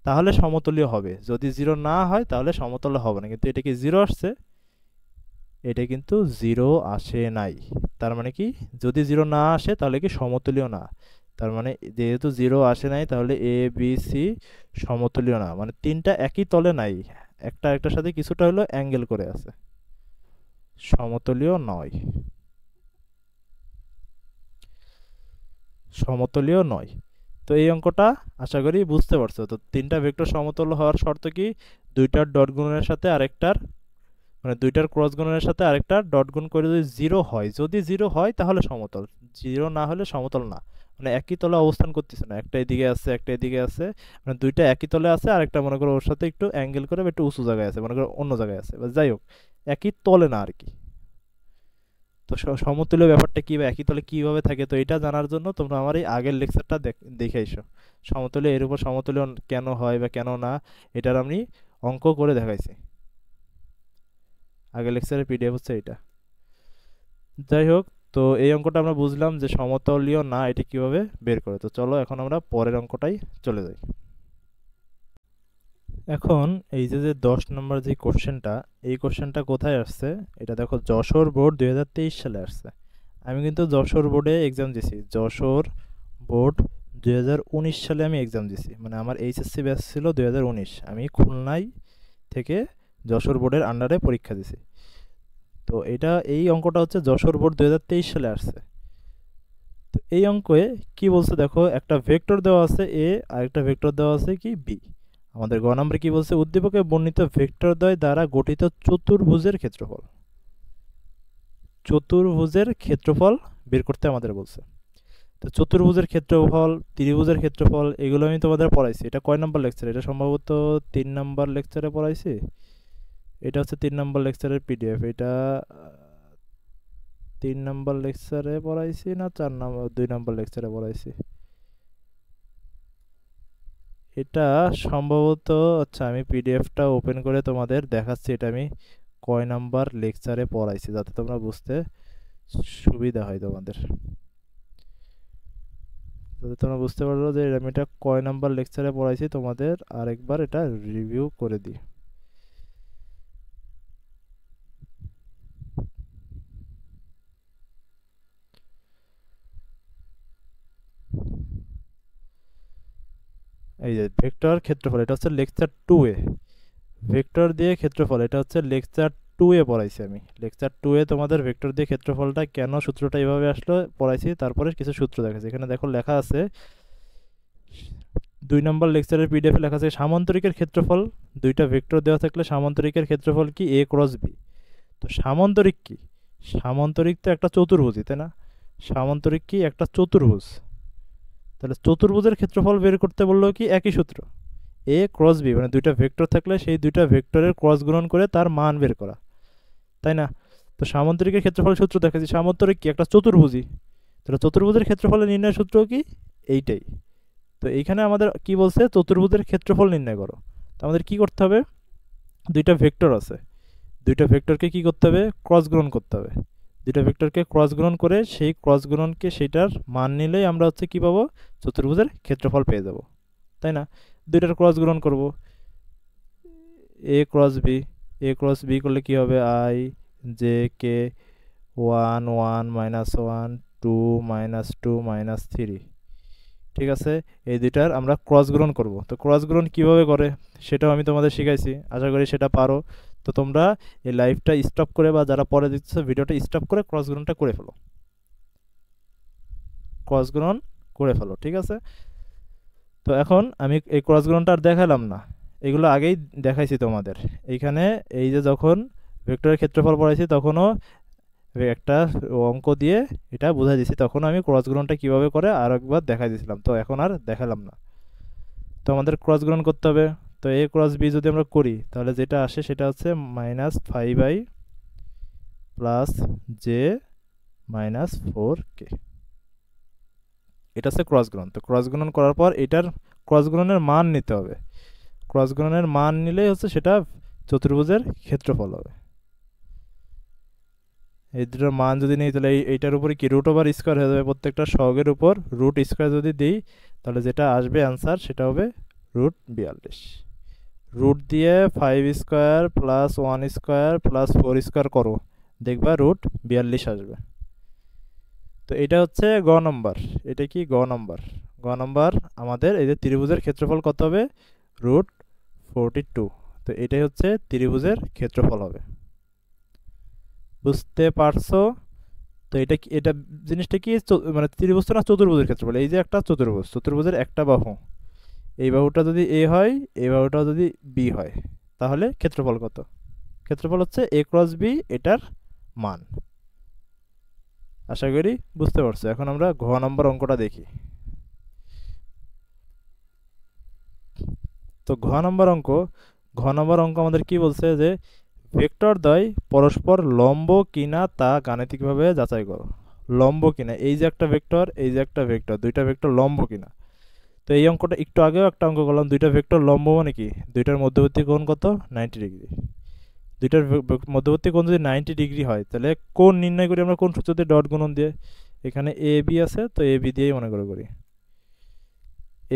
তাহলে সমতুল্য হবে, যদি 0 না হয় তাহলে সমতুল্য হবে না। কিন্তু এটা কি 0 আসছে, এটা কিন্তু 0 আসে নাই। তার মানে কি, যদি 0 না আসে তাহলে কি সমতুল্য না। তার মানে যেহেতু 0 আসে নাই, তাহলে এ বি সি সমতুল্য না, মানে তিনটা একই তলে নাই, একটা একটার সাথে কিছুটা হলো অ্যাঙ্গেল করে আছে, সমতুল্য নয়, সমতুল্য নয়। তো এই অঙ্কটা আশা করি বুঝতে পারছো। তো তিনটা ভেক্টর সমতুল্য হওয়ার শর্ত কি, দুইটার ডট গুণনের সাথে আরেকটার, মানে দুইটার ক্রস গুণনের সাথে আরেকটার ডট গুণ করে যদি 0 হয়, যদি 0 হয় তাহলে সমতল, 0 না হলে সমতল না। মানে একই তলে অবস্থান করতেছে না, একটা এদিকে আছে একটা এদিকে আছে, মানে দুইটা একই তলে আছে, আর একটা মনে করো ওর সাথে একটু অ্যাঙ্গেল করে একটু উঁচু জায়গায় আছে, মনে করো অন্য জায়গায় আছে, যাই হোক একই তলে না আর কি। তো সমতুল্য ব্যাপারটা কি বা একই তলে কিভাবে থাকে, তো এটা জানার জন্য তোমরা আমার এই আগের লেকচারটা দেখে এসো। সমতুল্য এর উপর সমতুল্য কেন হয় বা কেন না, এটার আমি অঙ্ক করে দেখাইছি, আগের লেকচারের পিডিএফ হচ্ছে এটা। যাই হোক, তো এই অঙ্কটা আমরা বুঝলাম যে সমতলীয় না এটি কিভাবে বের করে। তো চলো এখন আমরা পরের অঙ্কটাই চলে যাই। এখন এই যে 10 নম্বর যে কোশ্চেনটা, এই কোশ্চেনটা কোথায় আসছে? এটা দেখো, যশোর বোর্ড 2023 সালে আসছে। আমি কিন্তু যশোর বোর্ডে এক্সাম দিছি। যশোর বোর্ড 2019 সালে আমি এক্সাম দিছি, মানে আমার এইচএসসি ব্যাচ ছিল 2019। আমি খুলনায় থেকে যশোর বোর্ডের আন্ডারে পরীক্ষা দিছি। তো এই অঙ্কটা হচ্ছে যশোর বোর্ড 2023 সালে আসছে। তো এই অঙ্কে কি বলছে দেখো, একটা ভেক্টর দেওয়া আছে এ, আর একটা ভেক্টর দেওয়া আছে কি বি। আমাদের গ নম্বরে কি বলছে, উদ্দীপকে বর্ণিত ভেক্টরদ্বয় দ্বারা গঠিত চতুর্ভুজের ক্ষেত্রফল। চতুর্ভুজের ক্ষেত্রফল বের করতে আমাদের বলছে। তো চতুর্ভুজের ক্ষেত্রফল, ত্রিভুজের ক্ষেত্রফল, এগুলো আমি তোমাদের পড়াইছি। এটা কয় নাম্বার লেকচার? এটা সম্ভবত 3 নাম্বার লেকচারে পড়াইছি। এটা হচ্ছে 3 নাম্বার লেকচারের পিডিএফ। এটা 3 নাম্বার লেকচারে পড়াইছি না 2 নাম্বার লেকচারে পড়াইছি? এটা সম্ভবত, আচ্ছা আমি পিডিএফটা ওপেন করে তোমাদের দেখাচ্ছি এটা আমি কয় নাম্বার লেকচারে পড়াইছি, যাতে তোমরা বুঝতে সুবিধা হয় তোমাদের, যাতে তোমরা বুঝতে পারো যে আমি এটা কয় নাম্বার লেকচারে পড়াইছি। তোমাদের আরেকবার এটা রিভিউ করে দিই। এই যে ভেক্টর ক্ষেত্রফল, এটা হচ্ছে লেকচার 2 এ। ভেক্টর দিয়ে ক্ষেত্রফল, এটা হচ্ছে লেকচার 2 এ পড়াইছি আমি। লেকচার 2 এ তোমাদের ভেক্টর দিয়ে ক্ষেত্রফলটা কেন, সূত্রটা এভাবে আসলো পড়াইছি। তারপরে কিছু সূত্র দেখাচ্ছি। এখানে দেখো লেখা আছে 2 নম্বর লেকচারের পিডিএফ লেখা আছে সামান্তরিকের ক্ষেত্রফল। দুইটা ভেক্টর দেওয়া থাকলে সামান্তরিকের ক্ষেত্রফল কি? এ ক্রস বি। তো সামান্তরিক কি? সামান্তরিক তো একটা চতুর্ভুজই, তাই না? সামান্তরিক কি? একটা চতুর্ভুজ। তাহলে চতুর্ভুজের ক্ষেত্রফল বের করতে বললেও কি একই সূত্র, এ ক্রস বি, মানে দুইটা ভেক্টর থাকলে সেই দুইটা ভেক্টরের ক্রস গুণন করে তার মান বের করা, তাই না? তো সামান্তরিকের ক্ষেত্রফল সূত্র দেখাচ্ছি। সামান্তরিক কি? একটা চতুর্ভুজই। তাহলে চতুর্ভুজের ক্ষেত্রফলের নির্ণয় সূত্র কি? এইটাই। তো এইখানে আমাদের কি বলছে, চতুর্ভুজের ক্ষেত্রফল নির্ণয় করো। তো আমাদের কি করতে হবে, দুইটা ভেক্টর আছে, দুইটা ভেক্টরকে কি করতে হবে? ক্রস গুণন করতে হবে। দুইটা ভেক্টরকে ক্রস গুণন করে সেই ক্রস গুণনকে সেইটার মান নিলেই আমরা হচ্ছে কি পাবো, চতুর্ভুজের ক্ষেত্রফল পেয়ে যাব, তাই না? দুইটার ক্রস গুণন করব, এ ক্রস বি। এ ক্রস বি করলে কি হবে, I J K 1 1 minus 1 2 minus 2 minus 3। ঠিক আছে, এই দুইটার আমরা ক্রস গুণন করব। তো ক্রস গুণন কিভাবে করে সেটাও আমি তোমাদের শিখাইছি, আশা করি সেটা পারো। তো তোমরা এই লাইভটা স্টপ করে, বা যারা পরে দেখছো ভিডিওটা স্টপ করে ক্রস গুণনটা করে ফেলো, ক্রস গুণন করে ফেলো, ঠিক আছে? তো এখন আমি এই ক্রস গুণনটা আর দেখালাম না, এগুলো আগেই দেখাইছি তোমাদের। এইখানে এই যে যখন ভেক্টরের ক্ষেত্রফল পড়াইছি তখনও একটা অঙ্ক দিয়ে এটা বুঝাই দিছি, তখন আমি ক্রস গুণনটা কিভাবে করে আর একবার দেখাই দিয়েছিলাম, তো এখন আর দেখালাম না। তো আমাদের ক্রস গুণন করতে হবে। তো এ ক্রস বি যদি আমরা করি তাহলে যেটা আসে সেটা হচ্ছে -5i প্লাস জে -4k। এটা হচ্ছে ক্রস গুণন। তো ক্রস গুণন করার পর এটার ক্রস গুণনের মান নিতে হবে। ক্রস গুণনের মান নিলেই হচ্ছে সেটা চতুর্ভুজের ক্ষেত্রফল হবে। এই দুটোর মান যদি নেই তাহলে এইটার উপরে কি রুট ওভার স্কোয়ার হয়ে যাবে, প্রত্যেকটা সহগের উপর রুট স্কোয়ার যদি দিই তাহলে যেটা আসবে অ্যান্সার সেটা হবে √42। রুট দিয়ে 5 square plus 1 square plus 4 square করো, দেখবা √42 আসবে। তো এটা হচ্ছে গ নম্বর। এটা কি? গ নম্বর। গ নম্বর আমাদের এই যে ত্রিভুজের ক্ষেত্রফল কত হবে, √42। তো এটাই হচ্ছে ত্রিভুজের ক্ষেত্রফল হবে। বুঝতে পারছো? তো এটা কি, এটা জিনিসটা কি, মানে ত্রিভুজ না চতুর্ভুজের ক্ষেত্রফল। এই যে একটা চতুর্ভুজ, চতুর্ভুজের একটা বাহু, এই বাহুটা যদি এ হয়, এই বাহুটা যদি বি হয়, তাহলে ক্ষেত্রফল কত? ক্ষেত্রফল হচ্ছে এ ক্রস বি, এটার মান। আশা করি বুঝতে পারছো। এখন আমরা ঘ নম্বর অঙ্কটা দেখি। তো ঘ নম্বর অঙ্ক আমাদের কি বলছে, যে ভেক্টর দ্বয় পরস্পর লম্ব কিনা তা গাণিতিকভাবে যাচাই করো। লম্ব কিনা, এই যে একটা ভেক্টর, এই যে একটা ভেক্টর, দুইটা ভেক্টর লম্ব কিনা। তো এই অঙ্কটা একটু আগেও একটা অঙ্ক করলাম, দুইটা ভেক্টর লম্ব মানে কি, দুইটার মধ্যবর্তী কোণ কত, 90 ডিগ্রি। দুইটার মধ্যবর্তী কোণ যদি 90 ডিগ্রি হয় তাহলে কোণ নির্ণয় করি আমরা কোন সূত্র দিয়ে, ডট গুণন দিয়ে। এখানে এ বি আছে, তো এ বি দিয়েই মনে করে করি,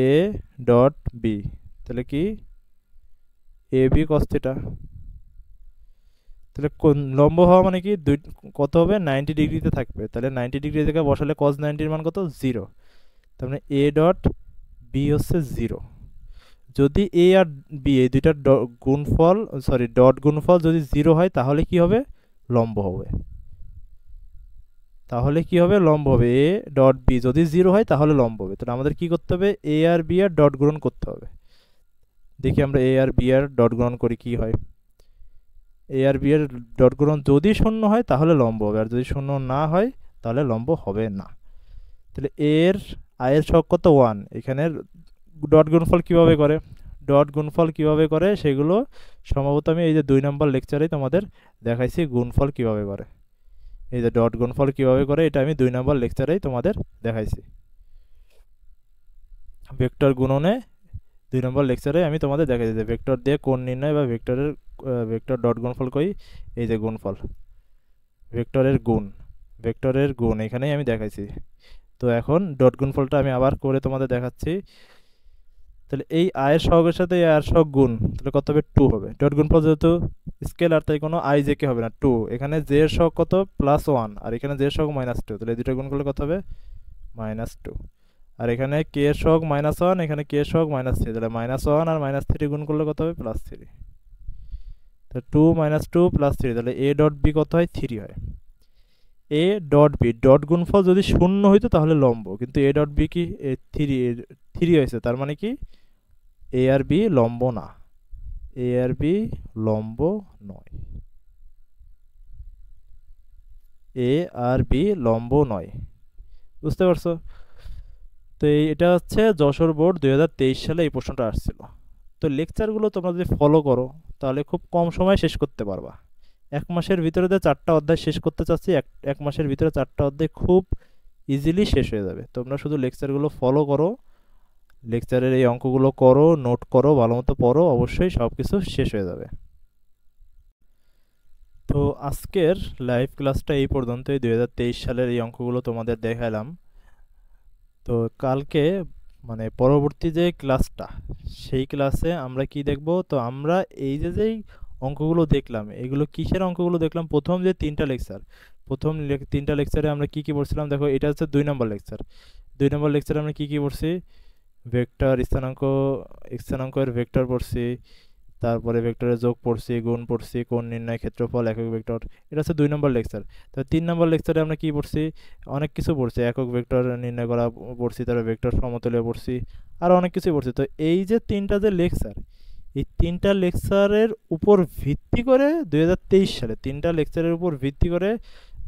এ ডট বি। তাহলে কি এ বি কস থিটা। তাহলে লম্ব হওয়া মানে কি কত হবে, 90 ডিগ্রিতে থাকবে। তাহলে 90 ডিগ্রি থেকে বসালে কস 90 এর মান কত, 0। তার মানে এ ডট বি হচ্ছে 0। যদি এ আর বি এই দুইটার গুণফল, সরি ডট গুণফল যদি 0 হয় তাহলে কি হবে, লম্ব হবে। তাহলে কি হবে, লম্ব হবে। এ ডট বি যদি 0 হয় তাহলে লম্ব হবে। তাহলে আমাদের কি করতে হবে, এ আর বি এর ডট গুণন করতে হবে। দেখি আমরা এ আর বি এর ডট গুণন করি কি হয়। এ আর বি এর ডট গুণন যদি শূন্য হয় তাহলে লম্ব হবে, আর যদি শূন্য না হয় তাহলে লম্ব হবে না। তাহলে এর আয়ের ছক কত, 1। এখানের ডট গুণফল কিভাবে করে, ডট গুণফল কিভাবে করে সেগুলো সম্ভবত আমি এই যে 2 নম্বর লেকচারেই তোমাদের দেখাইছি গুণফল কিভাবে করে। এই যে ডট গুণফল কিভাবে করে এটা আমি 2 নম্বর লেকচারেই তোমাদের দেখাইছি। ভেক্টর গুণনে 2 নম্বর লেকচারে আমি তোমাদের দেখাইছি যে ভেক্টর দিয়ে কোণ নির্ণয় বা ভেক্টর ডট গুণফল কই, এই যে গুণফল, ভেক্টরের গুণ এখানেই আমি দেখাইছি। তো এখন ডট গুণফলটা আমি আবার করে তোমাদের দেখাচ্ছি। তাহলে এই আয়ের সহগের সাথে এই আয়ের সহগ গুণ, তাহলে কত হবে, 2 হবে। ডট গুণফল যেহেতু স্কেলার তাই কোনো আই জে কে হবে না, 2। এখানে জে এর সহগ কত, +1, আর এখানে জে এর সহগ -2। তাহলে এই দুটো গুণ করলে কত হবে, -2। আর এখানে কে এর সহগ -1, এখানে কে এর সহগ -3। তাহলে -1 আর -3 গুণ করলে কত হবে, +3। তাহলে 2 - 2 +3, তাহলে এ ডট বি কত হয়, 3 হয়। এ ডট বি ডট গুণফল যদি শূন্য হইতো তাহলে লম্ব, কিন্তু এ ডট বি কি 3 হয়েছে, তার মানে কি এ আর বি লম্ব না, এ আর বি লম্ব নয়, এ আর বি লম্ব নয়। বুঝতে পারছো? তো এটা হচ্ছে যশোর বোর্ড 2023 সালে এই প্রশ্নটা আসছিল। তো লেকচারগুলো তোমরা যদি ফলো করো তাহলে খুব কম সময়ে শেষ করতে পারবা। 1 মাসের ভিতরে যে 4টা অধ্যায় শেষ করতে চাচ্ছি, 1 মাসের ভিতরে 4টা অধ্যায় খুব ইজিলি শেষ হয়ে যাবে। তোমরা শুধু লেকচারগুলো ফলো করো, লেকচারের এই অঙ্কগুলো করো, নোট করো, ভালো মতো পড়ো, অবশ্যই সব কিছু শেষ হয়ে যাবে। তো আজকের লাইভ ক্লাসটা এই পর্যন্তই। 2023 সালের এই অঙ্কগুলো তোমাদের দেখালাম। তো কালকে মানে পরবর্তী যে ক্লাসটা, সেই ক্লাসে আমরা কি দেখব, তো আমরা এই যেই অঙ্কগুলো দেখলাম এগুলো কিসের অঙ্কগুলো দেখলাম, প্রথম যে 3টা লেকচার, প্রথম 3টা লেকচারে আমরা কি কি পড়ছিলাম দেখো। এটা হচ্ছে 2 নম্বর লেকচার। 2 নম্বর লেকচারে আমরা কি কি পড়ছি, ভেক্টর, স্থানাঙ্কের ভেক্টর পড়ছি, তারপরে ভেক্টরের যোগ পড়ছি, গুণ পড়ছি, কোণ নির্ণয়, ক্ষেত্রফল, একক ভেক্টর। এটা হচ্ছে 2 নম্বর লেকচার। তো 3 নম্বর লেকচারে আমরা কি পড়ছি, অনেক কিছু পড়ছি, একক ভেক্টর নির্ণয় করা পড়ছি, তারপরে ভেক্টর সমতুল্য পড়ছি, আরও অনেক কিছু পড়ছি। তো এই যে 3টা যে লেকচার, এই 3টা লেকচারের উপর ভিত্তি করে 2023 সালে 3টা লেকচারের উপর ভিত্তি করে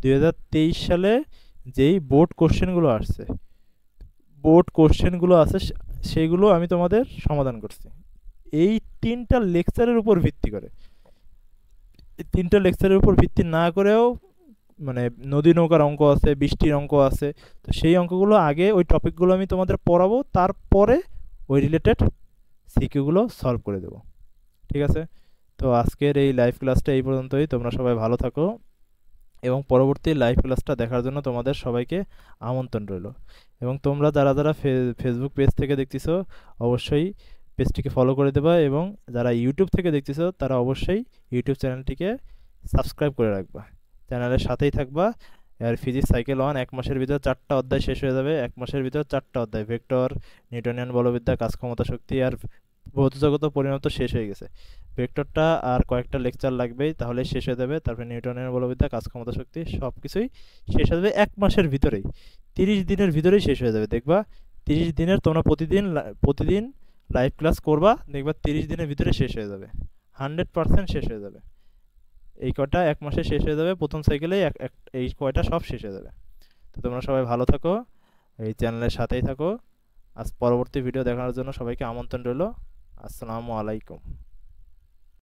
2023 সালে যেই বোর্ড কোশ্চেনগুলো আসছে, সেগুলো আমি তোমাদের সমাধান করছি এই 3টা লেকচারের উপর ভিত্তি করে। এই 3টা লেকচারের উপর ভিত্তি না করেও মানে নদী নৌকার অঙ্ক আছে, বৃষ্টির অঙ্ক আছে, তো সেই অঙ্কগুলো আগে ওই টপিকগুলো আমি তোমাদের পড়াবো, তারপরে ওই রিলেটেড সিকিউগুলো সলভ করে দেবো। ঠিক আছে? তো আজকের এই লাইভ ক্লাসটা এই পর্যন্তই। তোমরা সবাই ভালো থাকো এবং পরবর্তী লাইভ ক্লাসটা দেখার জন্য তোমাদের সবাইকে আমন্ত্রণ রইল। এবং তোমরা যারা যারা ফেসবুক পেজ থেকে দেখতেছো অবশ্যই পেজটিকে ফলো করে দেবা, এবং যারা ইউটিউব থেকে দেখতেছো তারা অবশ্যই ইউটিউব চ্যানেলটিকে সাবস্ক্রাইব করে রাখবা, চ্যানেলের সাথেই থাকবা। আর ফিজিক্স সাইকেল 1 1 মাসের ভিতর 4টা অধ্যায় শেষ হয়ে যাবে। 1 মাসের ভিতর 4টা অধ্যায়, ভেক্টর, নিউটনিয়ান বলবিদ্যা, কাজ ক্ষমতা, শক্তি আর ভৌত জগৎ পরিমাপ তো শেষ হয়ে গেছে। ভেক্টরটা আর কয়েকটা লেকচার লাগবেই, তাহলে শেষ হয়ে যাবে। তারপরে নিউটনের বলবিদ্যা, কাজ ক্ষমতা, শক্তি সব কিছুই শেষ হয়ে যাবে 1 মাসের ভিতরেই, 30 দিনের ভিতরেই শেষ হয়ে যাবে। দেখবা 30 দিনের তোমরা প্রতিদিন লাইভ ক্লাস করবা, দেখবা 30 দিনের ভিতরে শেষ হয়ে যাবে, 100% শেষ হয়ে যাবে। এই কয়টা 1 মাসে শেষ হয়ে যাবে, প্রথম সাইকেলেই এই কয়টা সব শেষ হয়ে যাবে। তো তোমরা সবাই ভালো থাকো, এই চ্যানেলের সাথেই থাকো। আজ পরবর্তী ভিডিও দেখার জন্য সবাইকে আমন্ত্রণ রইল। আসসালামু আলাইকুম।